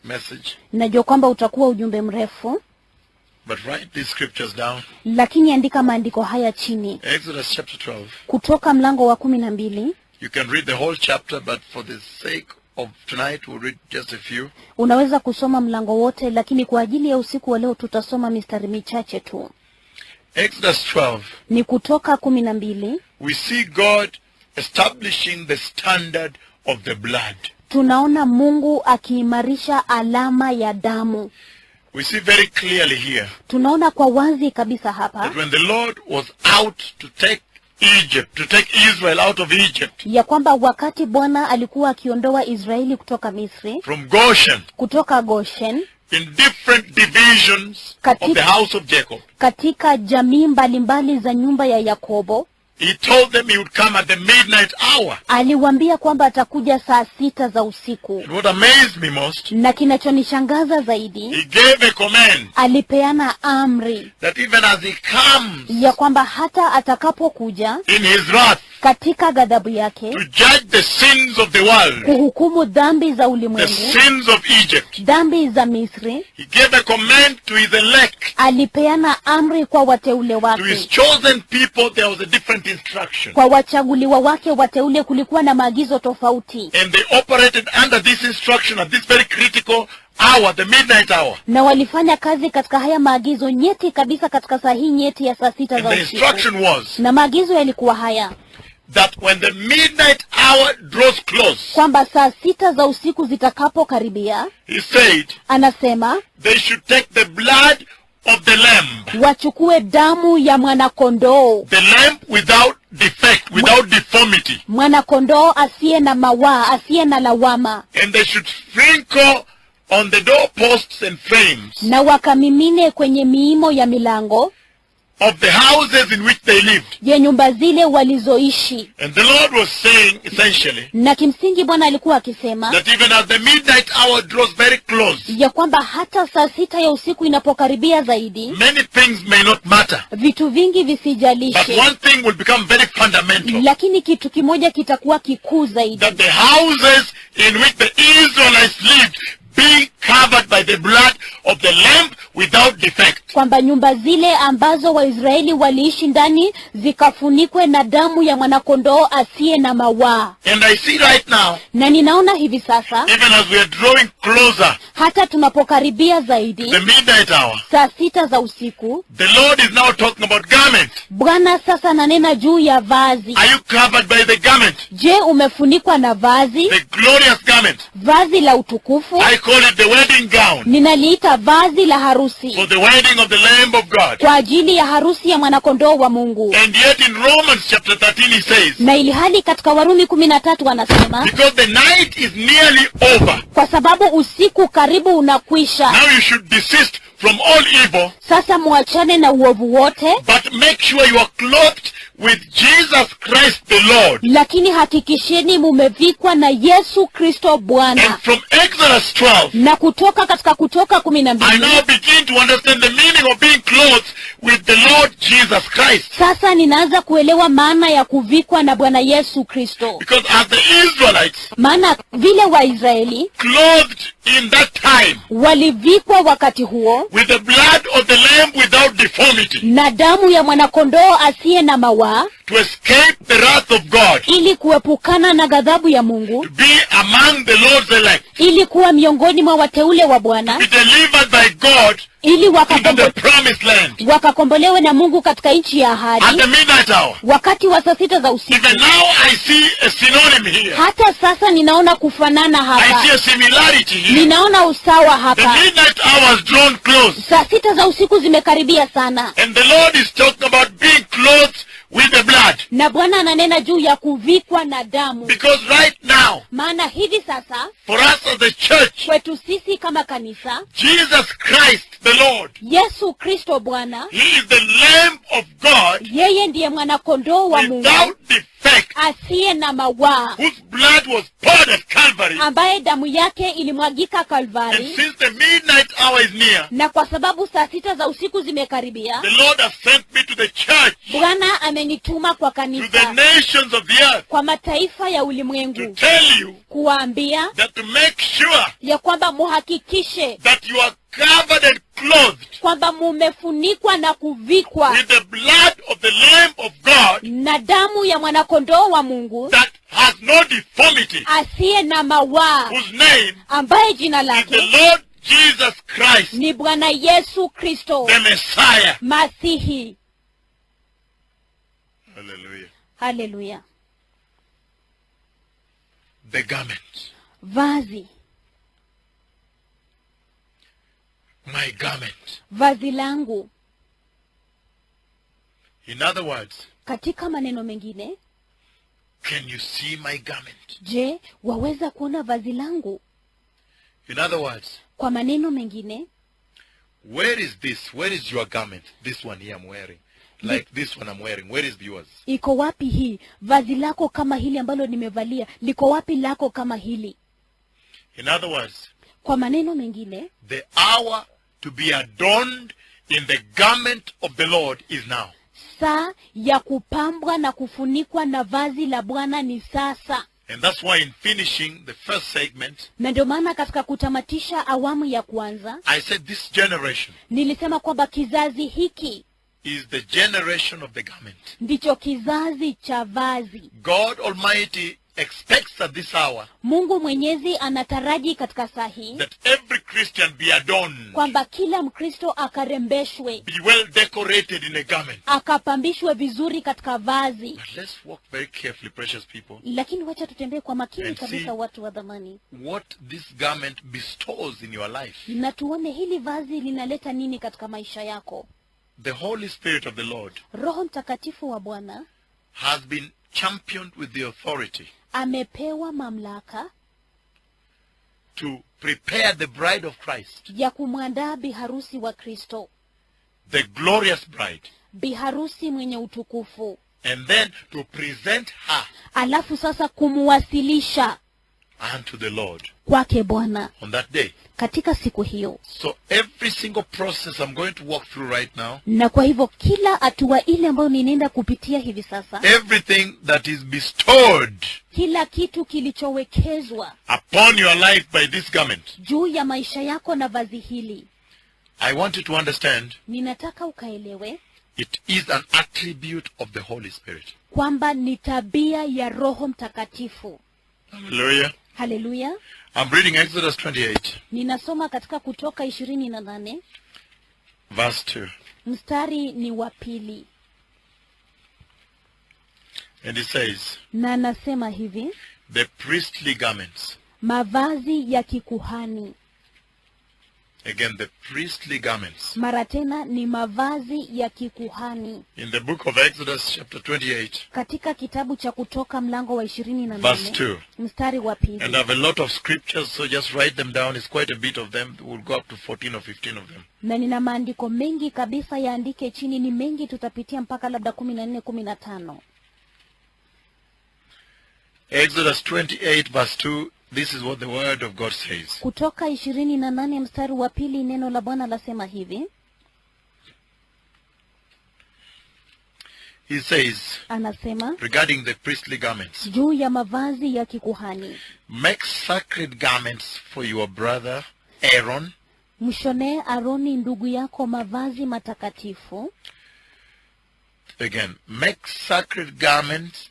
message, najua kwamba utakuwa ujumbe mrefu, but write these scriptures down. lakini andika maandiko haya chini. Exodus chapter 12. Kutoka mlango wa 12, You can read the whole chapter, but for the sake of tonight, we'll read just a few. unaweza kusoma mlango wote, lakini kwa ajili ya usiku wa leo tutasoma mistari michache tu. Exodus 12, Ni Kutoka 12, we see God establishing the standard of the blood. tunaona Mungu akiimarisha alama ya damu. We see very clearly here Tunaona kwa wazi kabisa hapa that when the Lord was out to take Israel out of Egypt, ya kwamba wakati Bwana alikuwa akiondoa Israeli kutoka Misri, from Goshen, kutoka Goshen, in different divisions of the house of Jacob, katika jamii mbalimbali za nyumba ya Yakobo, he told them he would come at the midnight hour. aliwaambia kwamba atakuja saa 6 za usiku. And what amazed me most, Na kinachonishangaza zaidi, he gave a command alipeana amri that even as he comes ya kwamba hata atakapokuja in his wrath katika ghadhabu yake to judge the sins of the world, kuhukumu dhambi za the ulimwengu, sins of Egypt, dhambi za Misri, he gave a command to his elect, alipeana amri kwa wateule to his wake. chosen people. There was a different instruction, Kwa wachaguliwa wake wateule kulikuwa na maagizo tofauti, and they operated under this instruction at this very critical hour, the midnight hour. na walifanya kazi katika haya maagizo nyeti kabisa katika saa hii nyeti ya saa 6 And za the usiku. instruction was Na maagizo yalikuwa haya, that when the midnight hour draws close, kwamba saa 6 za usiku zitakapokaribia, he said, anasema they should take the blood of the lamb, wachukue damu ya mwanakondoo, the lamb without defect, without deformity, mwanakondoo asiye na mawaa, asiye na lawama, and they should sprinkle on the doorposts and frames na wakamimine kwenye miimo ya milango of the houses in which they lived. ya nyumba zile walizoishi. And the Lord was saying, essentially, Na kimsingi Bwana alikuwa akisema that even as the midnight hour draws very close, ya kwamba hata saa 6 ya usiku inapokaribia zaidi, many things may not matter, vitu vingi but visijalishe, one thing will become very fundamental, lakini kitu kimoja kitakuwa kikuu zaidi, that the houses in which the Israelites lived being covered by the blood of the lamb without defect. kwamba nyumba zile ambazo Waisraeli waliishi ndani zikafunikwe na damu ya mwanakondoo asiye na mawaa. And I see right now, Na ninaona hivi sasa, even as we are drawing closer hata tunapokaribia zaidi to the midnight hour, saa 6 za usiku, the Lord is now talking about garment. Bwana sasa ananena juu ya vazi. Are you covered by the garment? Je, umefunikwa na vazi? The glorious garment. Vazi la utukufu? I call it the wedding gown Ninaliita vazi la harusi, for the wedding of the Lamb of God. kwa ajili ya harusi ya mwanakondoo wa Mungu. And yet in Romans chapter 13 he says, Na ili hali katika Warumi 13 anasema, because the night is nearly over, kwa sababu usiku karibu unakwisha, now you should desist from all evil, sasa muachane na uovu wote, but make sure you are clothed with Jesus Christ the Lord. lakini hakikisheni mumevikwa na Yesu Kristo And Bwana. from Exodus 12, Na kutoka katika Kutoka I 12, now begin to understand the meaning of being clothed with the Lord Jesus Christ. sasa ninaanza kuelewa maana ya kuvikwa na Bwana Yesu Kristo. Because as the Israelites Maana vile Waisraeli clothed in that time walivikwa wakati huo with the blood of the Lamb without deformity, na damu ya mwanakondoo asiye na mawaa, to escape the wrath of God, ili kuepukana na ghadhabu ya Mungu, to be among the Lord's elect, ili kuwa miongoni mwa wateule wa Bwana, be delivered by God ili into the promised land wakakombolewe na Mungu katika nchi ya at ahadi, the midnight hour. wakati wa saa 6 za usiku. Even now I see a synonym here. Hata sasa ninaona kufanana I see hapa, a similarity here. ninaona usawa The hapa. midnight hour has drawn close. Saa 6 za usiku zimekaribia sana, And the Lord is talking about being clothed with the blood. Na Bwana ananena juu ya kuvikwa na damu. Because right now, Maana hivi sasa for us as a church, kwetu sisi kama kanisa, Jesus Christ the Lord, Yesu Kristo Bwana, He is the Lamb of God, yeye ndiye mwanakondoo wa Mungu without defect, asiye na mawaa, whose blood was poured at Calvary. ambaye damu yake ilimwagika And Kalvari. since the midnight hour is near, Na kwa sababu saa 6 za usiku zimekaribia, the Lord has sent me to the church, Bwana amenituma kwa to the kanisa, nations of the earth, kwa mataifa ya to ulimwengu, tell you kuwaambia that to make sure ya kwamba muhakikishe that you are covered and clothed kwamba mumefunikwa na kuvikwa with the blood of the Lamb of God na damu ya mwanakondoo wa Mungu that has no deformity, asiye na mawaa, whose name ambaye jina is the lake Lord Jesus Christ, ni Bwana Yesu Kristo the Messiah. Masihi. Hallelujah. Haleluya. The garment. Vazi, My garment. vazi langu. In other words, Katika maneno mengine, can you see my garment? je, waweza kuona vazi langu? In other words, Kwa maneno mengine, where is this? Where is your garment? This one here I'm wearing. Like this one I'm wearing. Where is yours? iko wapi hii vazi lako kama hili ambalo nimevalia? Liko wapi lako kama hili? In other words, Kwa maneno mengine, the hour to be adorned in the garment of the Lord is now. saa ya kupambwa na kufunikwa na vazi la Bwana ni sasa. And that's why in finishing the first segment, Na ndio maana katika kutamatisha awamu ya kwanza, I said this generation nilisema kwamba kizazi hiki is the generation of the garment. ndicho kizazi cha vazi. God Almighty expects at this hour Mungu Mwenyezi anataraji katika saa hii that every Christian be adorned, kwamba kila Mkristo akarembeshwe, be well decorated in a garment. akapambishwe vizuri katika vazi. But let's walk very carefully, precious people, Lakini wacha tutembee kwa makini And kabisa, see- watu wa dhamani, what this garment bestows in your life. na tuone hili vazi linaleta nini katika maisha yako. The Holy Spirit of the Lord Roho Mtakatifu wa Bwana has been championed with the authority amepewa mamlaka to prepare the bride of Christ, ya kumwandaa biharusi wa Kristo, the glorious bride, biharusi mwenye utukufu, and then to present her alafu sasa kumuwasilisha unto the Lord kwake Bwana on that day. katika siku hiyo. So every single process I'm going to walk through right now, Na kwa hivyo kila hatua ile ambayo ninaenda kupitia hivi sasa, everything that is bestowed kila kitu kilichowekezwa upon your life by this garment, juu ya maisha yako na vazi hili, I want you to understand ninataka ukaelewe it is an attribute of the Holy Spirit. kwamba ni tabia ya Roho Mtakatifu. Hallelujah. Haleluya. I'm reading Exodus 28, Ninasoma katika Kutoka 28 verse 2. mstari ni wa 2, And it says, na anasema hivi: the priestly garments. mavazi ya kikuhani. Again, the priestly garments. Mara tena ni mavazi ya kikuhani. In the book of Exodus chapter 28, Katika kitabu cha Kutoka mlango wa verse 28 2. mstari wa And I 2. have a lot of scriptures, so just write them down. It's quite a bit of them. We'll go up to 14 or 15 of them. Na nina maandiko mengi kabisa, yaandike chini, ni mengi, tutapitia mpaka labda 14 15. Exodus 28, verse 2. This is what the word of God says. Kutoka 28 mstari wa 2, neno la Bwana lasema hivi. He says, Anasema regarding the priestly garments, juu ya mavazi ya kikuhani: make sacred garments for your brother Aaron, mshonee Aroni ndugu yako mavazi matakatifu. again, make sacred garments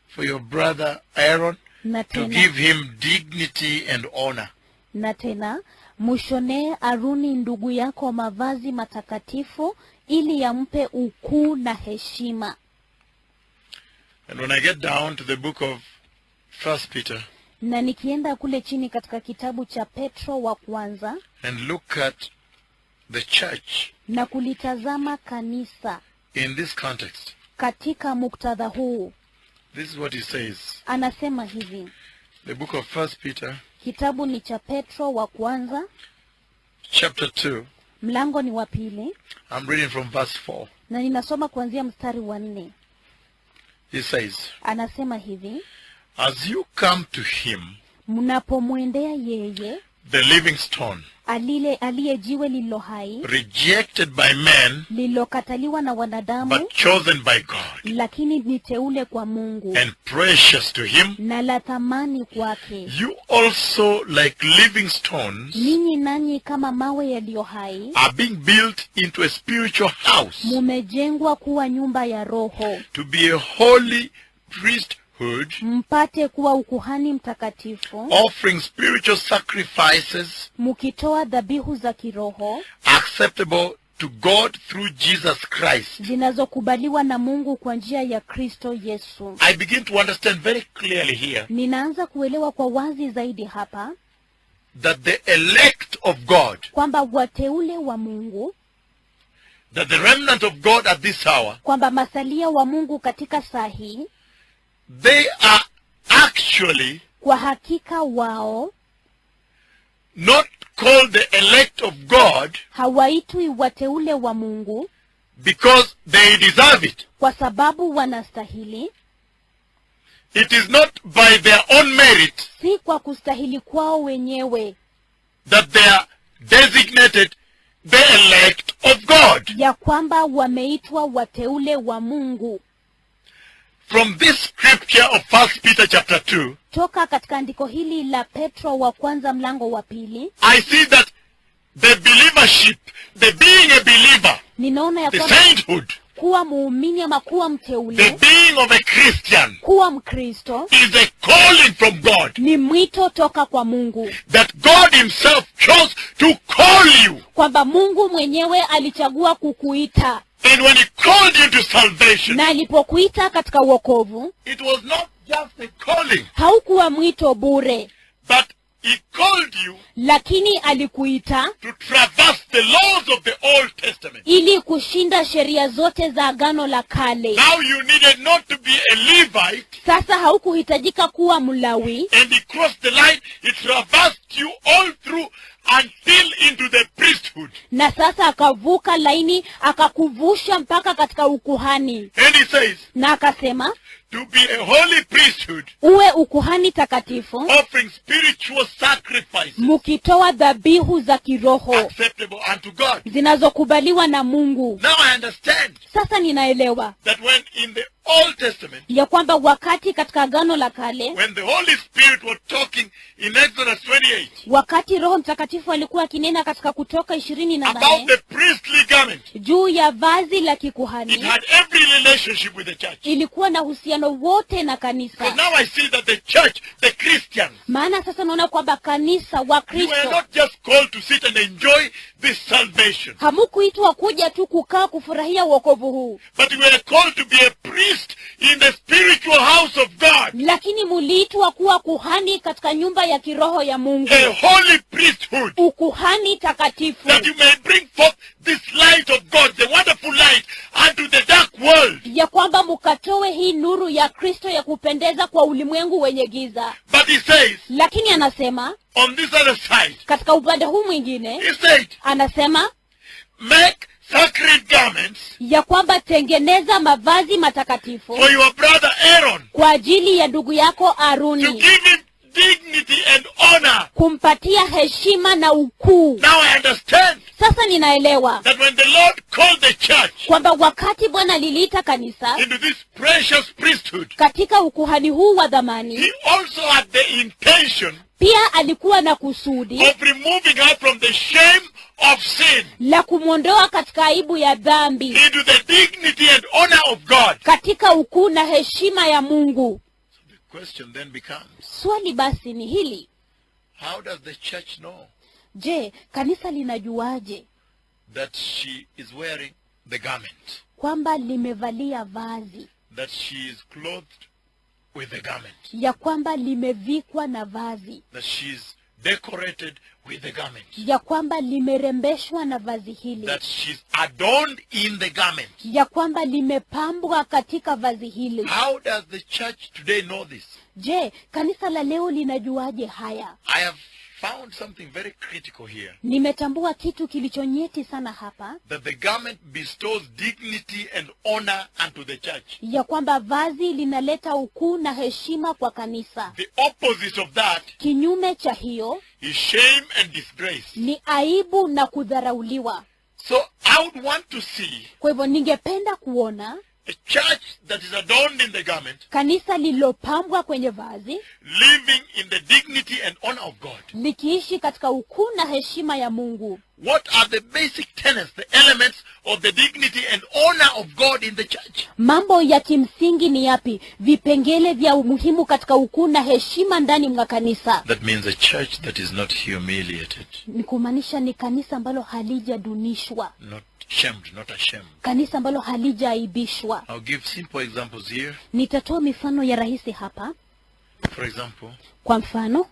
for your brother Aaron Na to tena, give him dignity and honor. na tena mshonee Aroni ndugu yako mavazi matakatifu ili yampe ukuu na heshima. And when I get down to the book of 1 Peter Na nikienda kule chini katika kitabu cha Petro wa kwanza and look at the church na kulitazama kanisa in this context, katika muktadha huu. This is what he says. Anasema hivi. The book of 1 Peter, Kitabu ni cha Petro wa kwanza, chapter 2. mlango ni wa 2. I'm reading from verse 4. Na ninasoma kuanzia mstari wa 4. He says, Anasema hivi. as you come to him, Mnapomwendea yeye, the living stone, aliye jiwe lililo hai, rejected by men, lililokataliwa na wanadamu, but chosen by God, lakini ni teule kwa Mungu, and precious to him, na la thamani kwake. you also, like living stones, Ninyi nanyi kama mawe yaliyo hai, are being built into a spiritual house, mumejengwa kuwa nyumba ya roho, to be a holy priesthood, mpate kuwa ukuhani mtakatifu, offering spiritual sacrifices, mukitoa dhabihu za kiroho acceptable to God through Jesus Christ. zinazokubaliwa na Mungu kwa njia ya Kristo Yesu. I begin to understand very clearly here Ninaanza kuelewa kwa wazi zaidi hapa that the elect of God, kwamba wateule wa Mungu, that the remnant of God at this hour, kwamba masalia wa Mungu katika saa hii, they are actually kwa hakika wao not called the elect of God hawaitwi wateule wa Mungu because they deserve it. kwa sababu wanastahili, It is not by their own merit si kwa kustahili kwao wenyewe, that they are designated the elect of God. ya kwamba wameitwa wateule wa Mungu. From this scripture of 1 Peter chapter 2, Toka katika andiko hili la Petro wa kwanza mlango wa 2, I see that the believership, the being a believer, ninaona ya the kwamba sainthood, kuwa muumini ama kuwa the mteule, being of a Christian kuwa Mkristo is a calling from God. ni mwito toka kwa Mungu, That God himself chose to call you. kwamba Mungu mwenyewe alichagua kukuita, And when he called you to salvation, na alipokuita katika wokovu it was not just a calling, haukuwa mwito bure, but he called you lakini alikuita to traverse the laws of the Old Testament. ili kushinda sheria zote za Agano la Kale. Now you needed not to be a Levite, Sasa haukuhitajika kuwa Mlawi, and he crossed the line. He traversed you all through until into the priesthood. na sasa akavuka laini akakuvusha mpaka katika ukuhani, And he says, na akasema to be a holy priesthood, uwe ukuhani takatifu, offering spiritual sacrifices mukitoa dhabihu za kiroho acceptable unto God. zinazokubaliwa na Mungu. Now I understand Sasa ninaelewa that when in the Old Testament, ya kwamba wakati katika Agano la Kale, when the Holy Spirit was talking in Exodus 28 wakati Roho Mtakatifu alikuwa akinena katika Kutoka about 28 the priestly garment, juu ya vazi la it kikuhani, had every relationship with the church. ilikuwa na uhusiano wote na So kanisa. now I see that the church, the Christians, Maana sasa naona kwamba kanisa wa you were Kristo not just called to sit and enjoy this salvation, hamukuitwa kuja tu kukaa kufurahia wokovu huu, but you were called to be a priest in the spiritual house of God, lakini muliitwa kuwa kuhani katika nyumba ya kiroho ya Mungu, a holy priesthood, ukuhani takatifu, that you may bring forth this light of God, the wonderful light, unto the dark world. ya kwamba mukatoe hii nuru ya Kristo ya kupendeza kwa ulimwengu wenye giza. But he says, Lakini anasema on this other side, katika upande huu mwingine, he said, anasema make sacred garments ya kwamba tengeneza mavazi matakatifu for your brother Aaron, kwa ajili ya ndugu yako to Aruni, give him dignity and honor. kumpatia heshima na ukuu. Now I understand Sasa ninaelewa that when the Lord called the church kwamba wakati Bwana liliita kanisa into this precious priesthood, katika ukuhani huu wa dhamani, he also had the intention pia alikuwa na kusudi of removing her from the shame of sin la kumwondoa katika aibu ya dhambi, into the dignity and honor of God. katika ukuu na heshima ya Mungu. The question then becomes, Swali basi ni hili: how does the church know je, kanisa linajuaje that she is wearing the garment, kwamba limevalia vazi, that she is clothed with the garment, ya kwamba limevikwa na vazi, that she is decorated with the garment. ya kwamba limerembeshwa na vazi hili, That she's adorned in the garment. ya kwamba limepambwa katika vazi hili. How does the church today know this? Je, kanisa la leo linajuaje haya? I have found something very critical here. Nimetambua kitu kilichonyeti sana hapa, That the garment bestows dignity and honor unto the church. ya kwamba vazi linaleta ukuu na heshima kwa kanisa. The opposite of that Kinyume cha hiyo is shame and disgrace. ni aibu na kudharauliwa. So I would want to see Kwa hivyo ningependa kuona a church that is adorned in the garment, kanisa lililopambwa kwenye vazi, living in the dignity and honor of God. likiishi katika ukuu na heshima ya Mungu. What are the basic tenets, the elements of the dignity and honor of God in the church? Mambo ya kimsingi ni yapi? Vipengele vya umuhimu katika ukuu na heshima ndani mwa kanisa. That means a church that is not humiliated, Ni kumaanisha ni kanisa ambalo halijadunishwa, not shamed, not ashamed. kanisa ambalo halijaaibishwa. I'll give simple examples here. Nitatoa mifano ya rahisi hapa. For example, Kwa mfano,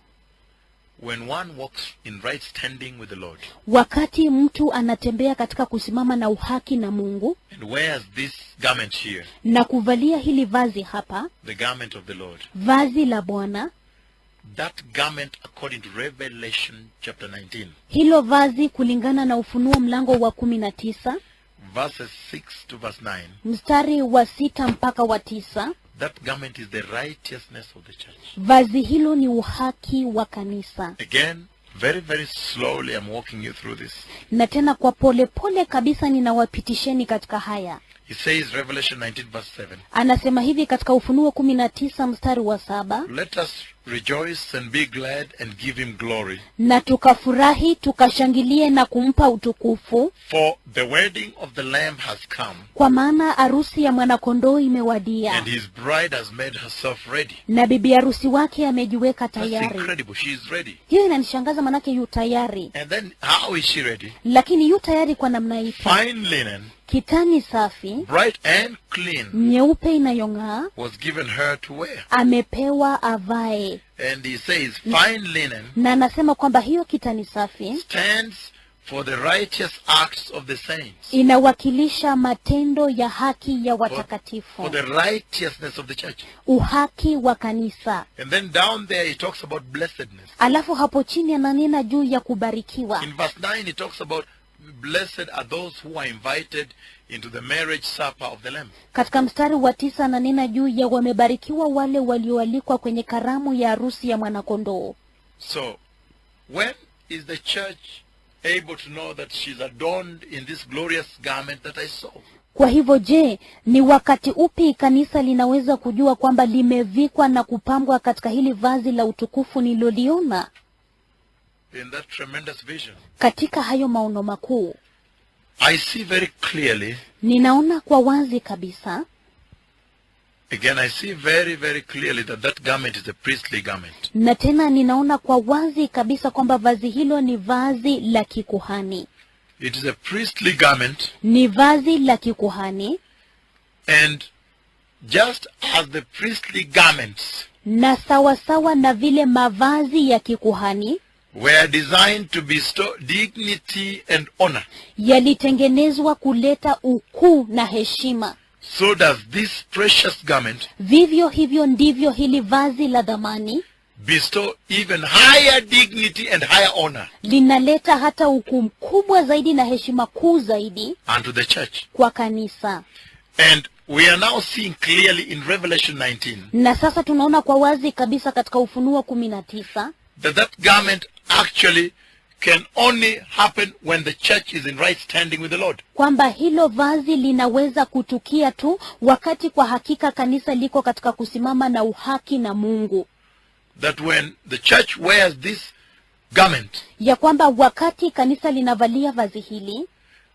when one walks in right standing with the Lord wakati mtu anatembea katika kusimama na uhaki na Mungu and wears this garment here, na kuvalia hili vazi hapa, the garment of the Lord, vazi la Bwana, that garment according to Revelation chapter 19, hilo vazi kulingana na Ufunuo mlango wa 19 verses 6 to verse 9, mstari wa 6 mpaka wa 9, that garment is the righteousness of the church. vazi hilo ni uhaki wa kanisa. Again, very, very slowly I'm walking you through this. Na tena kwa pole pole kabisa ninawapitisheni katika haya. He says, Revelation 19 verse 7, Anasema hivi katika Ufunuo 19 mstari wa 7, let us rejoice and be glad and give him glory, na tukafurahi tukashangilie na kumpa utukufu, for the wedding of the Lamb has come, kwa maana arusi ya mwanakondoo imewadia, and his bride has made herself ready. na bibi harusi wake amejiweka That's tayari. incredible. She is ready. Hiyo inanishangaza, manake yu tayari. And then how is she ready? Lakini yu tayari kwa namna ipi? Fine linen, Kitani safi, bright and clean, nyeupe inayong'aa, was given her to wear. amepewa avae. And he says, fine linen Na anasema kwamba hiyo kitani safi stands for the righteous acts of the saints, inawakilisha matendo ya haki ya for watakatifu, the righteousness of the church. uhaki wa kanisa. And then down there he talks about blessedness. Alafu hapo chini ananena juu ya kubarikiwa. In verse 9 he talks about blessed are those who are invited into the marriage supper of the Lamb. Katika mstari wa 9 ananena juu ya wamebarikiwa wale walioalikwa kwenye karamu ya harusi ya mwanakondoo. So, when is the church able to know that she's adorned in this glorious garment that I saw? Kwa hivyo je, ni wakati upi kanisa linaweza kujua kwamba limevikwa na kupambwa katika hili vazi la utukufu nililoliona? In that tremendous vision, Katika hayo maono makuu, I see very clearly, ninaona kwa wazi kabisa, again I see very, very clearly that that garment is a priestly garment. na tena ninaona kwa wazi kabisa kwamba vazi hilo ni vazi la kikuhani. It is a priestly garment, Ni vazi la kikuhani, and just as the priestly garments na sawasawa na vile mavazi ya kikuhani were designed to bestow dignity and honor, yalitengenezwa kuleta ukuu na heshima, so does this precious garment vivyo hivyo ndivyo hili vazi la dhamani bestow even higher dignity and higher honor linaleta hata ukuu mkubwa zaidi na heshima kuu zaidi unto the church. kwa kanisa. And we are now seeing clearly in Revelation 19 Na sasa tunaona kwa wazi kabisa katika Ufunuo 19 that that garment actually can only happen when the church is in right standing with the Lord. kwamba hilo vazi linaweza kutukia tu wakati kwa hakika kanisa liko katika kusimama na uhaki na Mungu. That when the church wears this garment, Ya kwamba wakati kanisa linavalia vazi hili,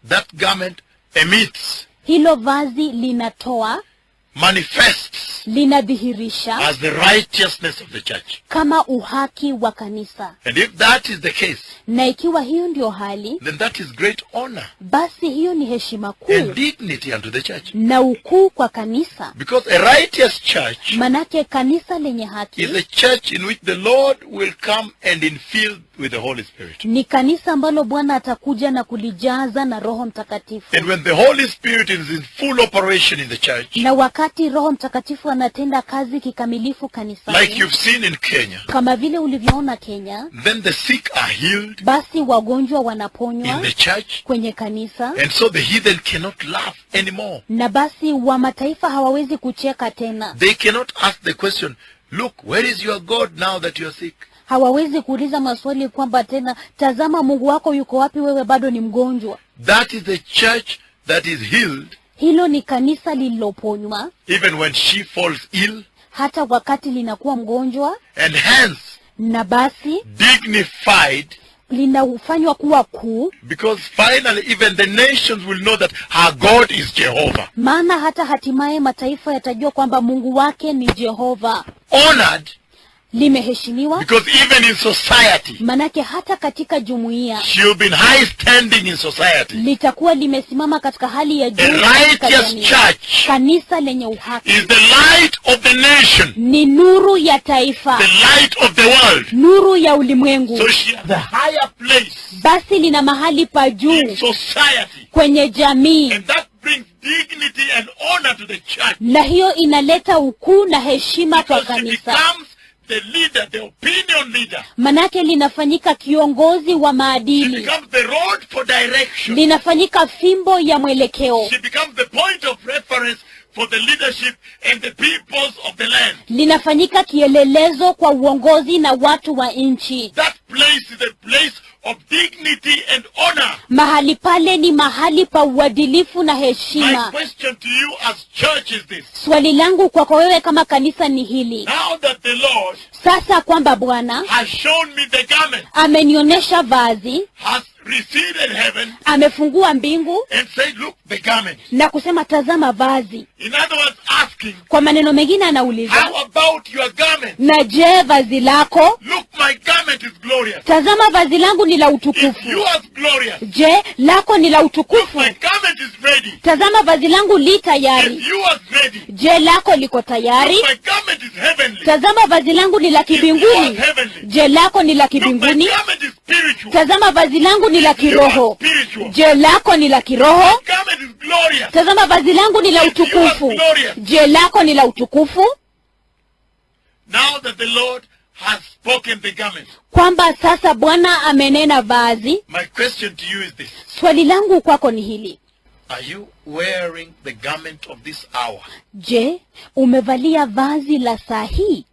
that garment emits, hilo vazi linatoa, manifests linadhihirisha as the righteousness of the church. kama uhaki wa kanisa. And if that is the case, Na ikiwa hiyo ndio hali, then that is great honor basi hiyo ni heshima kuu and dignity unto the church. na ukuu kwa kanisa. Because a righteous church Manake kanisa lenye haki is a church in which the Lord will come and infill with the Holy Spirit. ni kanisa ambalo Bwana atakuja na kulijaza na Roho Mtakatifu. And when the Holy Spirit is in full operation in the church, Na wakati Roho Mtakatifu anatenda kazi kikamilifu kanisani, like you've seen in Kenya, kama vile ulivyoona Kenya, then the sick are healed basi wagonjwa in wanaponywa the church, kwenye kanisa, and so the heathen cannot laugh anymore. na basi wa mataifa hawawezi kucheka tena. They cannot ask the question, look, where is your God now that you are sick? Hawawezi kuuliza maswali kwamba tena, tazama Mungu wako yuko wapi, wewe bado ni mgonjwa. That is the church that is healed Hilo ni kanisa lililoponywa even when she falls ill, hata wakati linakuwa mgonjwa, and hence na basi dignified, linafanywa kuwa kuu, because finally even the nations will know that her God is Jehovah. maana hata hatimaye mataifa yatajua kwamba Mungu wake ni Jehova. Honored, Limeheshimiwa, because even in society, manake hata katika jumuiya she'll be in high standing in society. litakuwa limesimama katika hali ya A juu katika righteous jamii. church Kanisa lenye uhaki is the light of the nation, ni nuru ya taifa, the light of the world. nuru ya ulimwengu. So she has a higher place Basi lina mahali pa in juu society, kwenye jamii, and that brings dignity and honor to the church, na hiyo inaleta ukuu na heshima kwa because she kanisa, becomes the leader, the opinion leader. manake linafanyika kiongozi wa She maadili, becomes the road for direction. linafanyika fimbo ya mwelekeo, She becomes the point of reference for the leadership and the peoples of the land. linafanyika kielelezo kwa uongozi na watu wa nchi. That place is a place of dignity and honor. Mahali pale ni mahali pa uadilifu na My heshima. question to you as church is this. Swali langu kwako wewe kama kanisa ni hili: Now that the Lord sasa kwamba Bwana has shown me the garment, amenionyesha vazi, has receded heaven, amefungua mbingu and said, look, the garment. na kusema tazama vazi. In other words, asking, Kwa maneno mengine anauliza, how about your garment? na je, vazi lako? Look, my garment is glorious. Tazama vazi langu ni la If utukufu. yours glorious, Je, lako ni la utukufu? my garment is ready. Tazama vazi langu li If tayari. yours ready, Je, lako liko tayari? my garment is heavenly. Tazama vazi langu ni la If yours kibinguni. heavenly, Je, lako ni la look, my kibinguni? garment is spiritual. Tazama vazi langu ni la Yours kiroho. spiritual. Je, lako ni la kiroho? Garment is glorious. Tazama vazi langu ni la utukufu. Je, lako ni la utukufu? Now that the Lord has spoken the garment, Kwamba sasa Bwana amenena vazi. my question to you is this. Swali langu kwako ni hili: Are you wearing the garment of this hour? je, umevalia vazi la saa hii?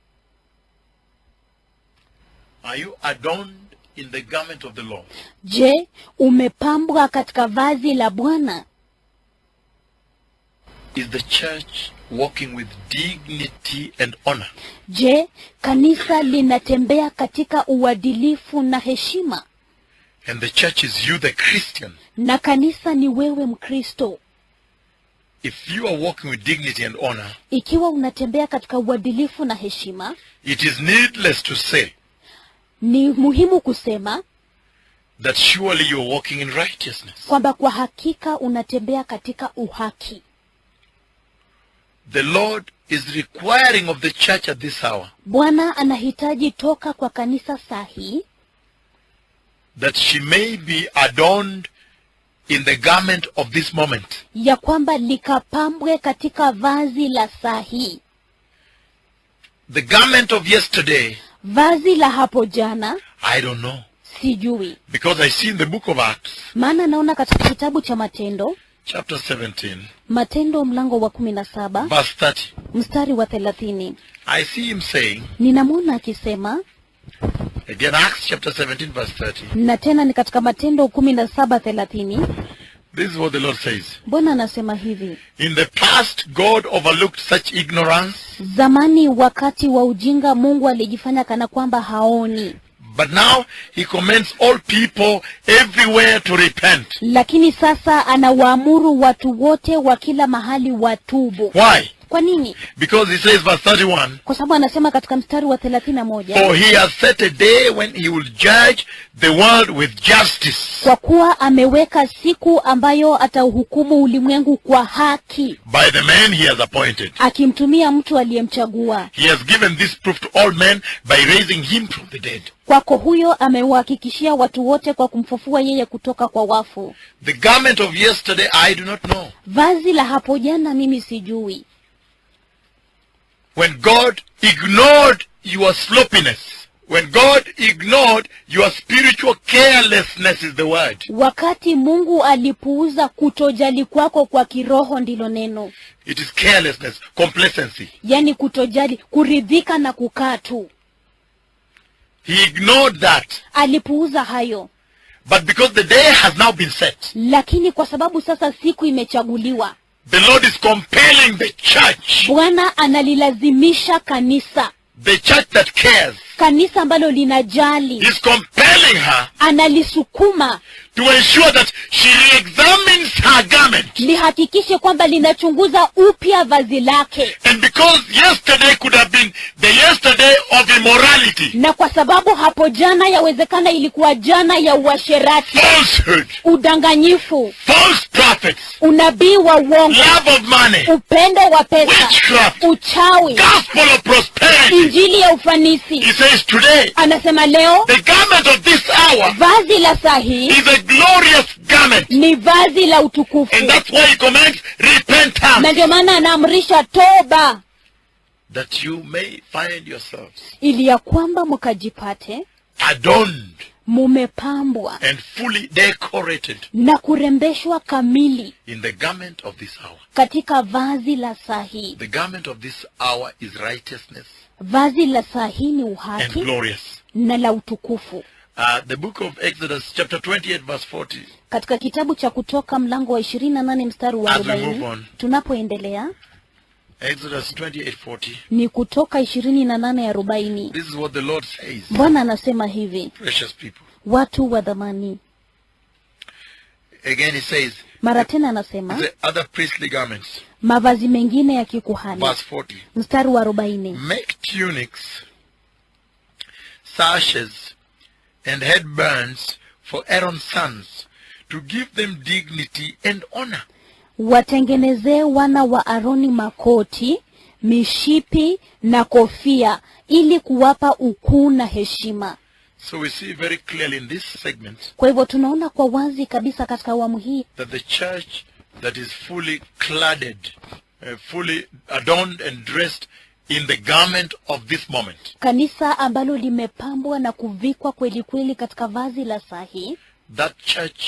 Are you adorned in the garment of the Lord? Je, umepambwa katika vazi la Bwana? Is the church walking with dignity and honor? Je, kanisa linatembea katika uadilifu na heshima? And the church is you, the Christian. Na kanisa ni wewe Mkristo. If you are walking with dignity and honor, Ikiwa unatembea katika uadilifu na heshima, it is needless to say ni muhimu kusema that surely you are walking in righteousness. kwamba kwa hakika unatembea katika uhaki. The Lord is requiring of the church at this hour Bwana anahitaji toka kwa kanisa saa hii that she may be adorned in the garment of this moment. ya kwamba likapambwe katika vazi la saa hii. The garment of yesterday, Vazi la hapo jana I don't know. sijui, Because I see in the book of Acts, maana naona katika kitabu cha Matendo, chapter 17, Matendo mlango wa 17 verse 30, mstari wa 30, I see him saying, ninamwona akisema, again Acts chapter 17, verse 30, na tena ni katika Matendo 17:30, this is what the Lord says. Bwana anasema hivi: In the past, God overlooked such ignorance, zamani wakati wa ujinga Mungu alijifanya kana kwamba haoni, but now he commands all people everywhere to repent. lakini sasa anawaamuru watu wote wa kila mahali watubu. Why? Kwa nini? Because he says, verse 31, Kwa sababu anasema katika mstari wa 31, for he has set a day when he will judge the world with justice. kwa kuwa ameweka siku ambayo atauhukumu ulimwengu kwa haki, By the man he has appointed. akimtumia mtu aliyemchagua. He has given this proof to all men by raising him from the dead. Kwako huyo amewahakikishia watu wote kwa kumfufua yeye kutoka kwa wafu. The garment of yesterday I do not know. Vazi la hapo jana mimi sijui. When God ignored your sloppiness, when God ignored your spiritual carelessness is the word. Wakati Mungu alipuuza kutojali kwako kwa kiroho, ndilo neno. It is carelessness, complacency. Yani kutojali, kuridhika na kukaa tu. He ignored that. Alipuuza hayo. But because the day has now been set, Lakini kwa sababu sasa siku imechaguliwa, the Lord is compelling the church. Bwana analilazimisha kanisa, The church that cares. kanisa ambalo linajali, He's compelling her analisukuma to ensure that she re-examines her garment. lihakikishe kwamba linachunguza upya vazi lake. And because yesterday could have been the yesterday of immorality, Na kwa sababu hapo jana yawezekana ilikuwa jana ya uasherati, falsehood, udanganyifu, false prophets, unabii wa uongo, love of money, upendo wa pesa, witchcraft, uchawi, gospel of prosperity, injili ya ufanisi. he says today, Anasema leo the garment of this hour vazi la saa hii is a glorious garment. ni vazi la utukufu. And that's why he commands repentance, Na ndio maana anaamrisha toba, that you may find yourselves ili ya kwamba mkajipate adorned mumepambwa and fully decorated na kurembeshwa kamili in the garment of this hour. katika vazi la saa hii. The garment of this hour is righteousness Vazi la saa hii ni and uhaki glorious. na la utukufu. The book of Exodus chapter 28 verse 40. Katika kitabu cha Kutoka mlango wa 28 mstari wa As we move 40, on. tunapoendelea Exodus 28:40. ni Kutoka 28:40. This is what the Lord says. Bwana anasema hivi, Precious people. watu wa dhamani. Again he says, Mara tena anasema the other priestly garments. mavazi mengine ya kikuhani. Verse 40. Mstari wa 40, Make tunics, sashes, and headbands for Aaron's sons, to give them dignity and honor. watengenezee wana wa Aroni makoti, mishipi na kofia, ili kuwapa ukuu na heshima. So we see very clearly in this segment Kwa hivyo tunaona kwa wazi kabisa katika awamu hii that the church that is fully cladded, fully adorned and dressed in the garment of this moment, kanisa ambalo limepambwa na kuvikwa kweli kweli katika vazi la saa hii, that church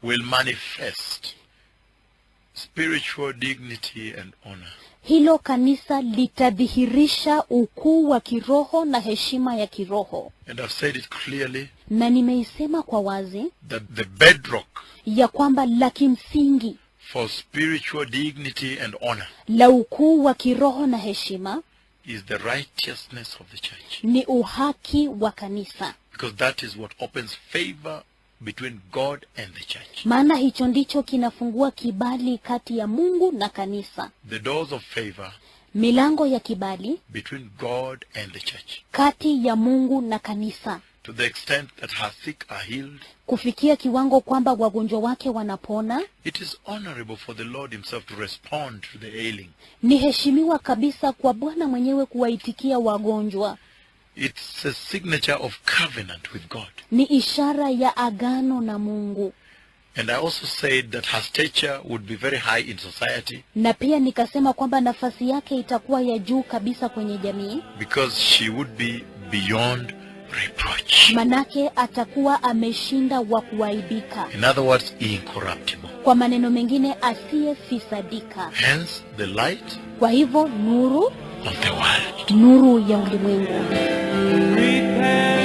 will manifest spiritual dignity and honor. hilo kanisa litadhihirisha ukuu wa kiroho na heshima ya kiroho. And I've said it clearly Na nimeisema kwa wazi that the bedrock ya kwamba la kimsingi for spiritual dignity and honor la ukuu wa kiroho na heshima is the righteousness of the church. ni uhaki wa kanisa. Because that is what opens favor between God and the church. Maana hicho ndicho kinafungua kibali kati ya Mungu na kanisa. The doors of favor Milango ya kibali between God and the church. kati ya Mungu na kanisa, To the extent that her sick are healed, kufikia kiwango kwamba wagonjwa wake wanapona. it is honorable for the Lord himself to respond to the ailing. Ni heshimiwa kabisa kwa Bwana mwenyewe kuwaitikia wagonjwa. It's a signature of covenant with God. Ni ishara ya agano na Mungu. And I also said that her stature would be very high in society Na pia nikasema kwamba nafasi yake itakuwa ya juu kabisa kwenye jamii, because she would be beyond reproach. manake atakuwa ameshinda wa kuaibika. In other words, incorruptible. Kwa maneno mengine, asiyefisadika. Hence the light Kwa hivyo nuru, of the world. nuru ya ulimwengu. Repent.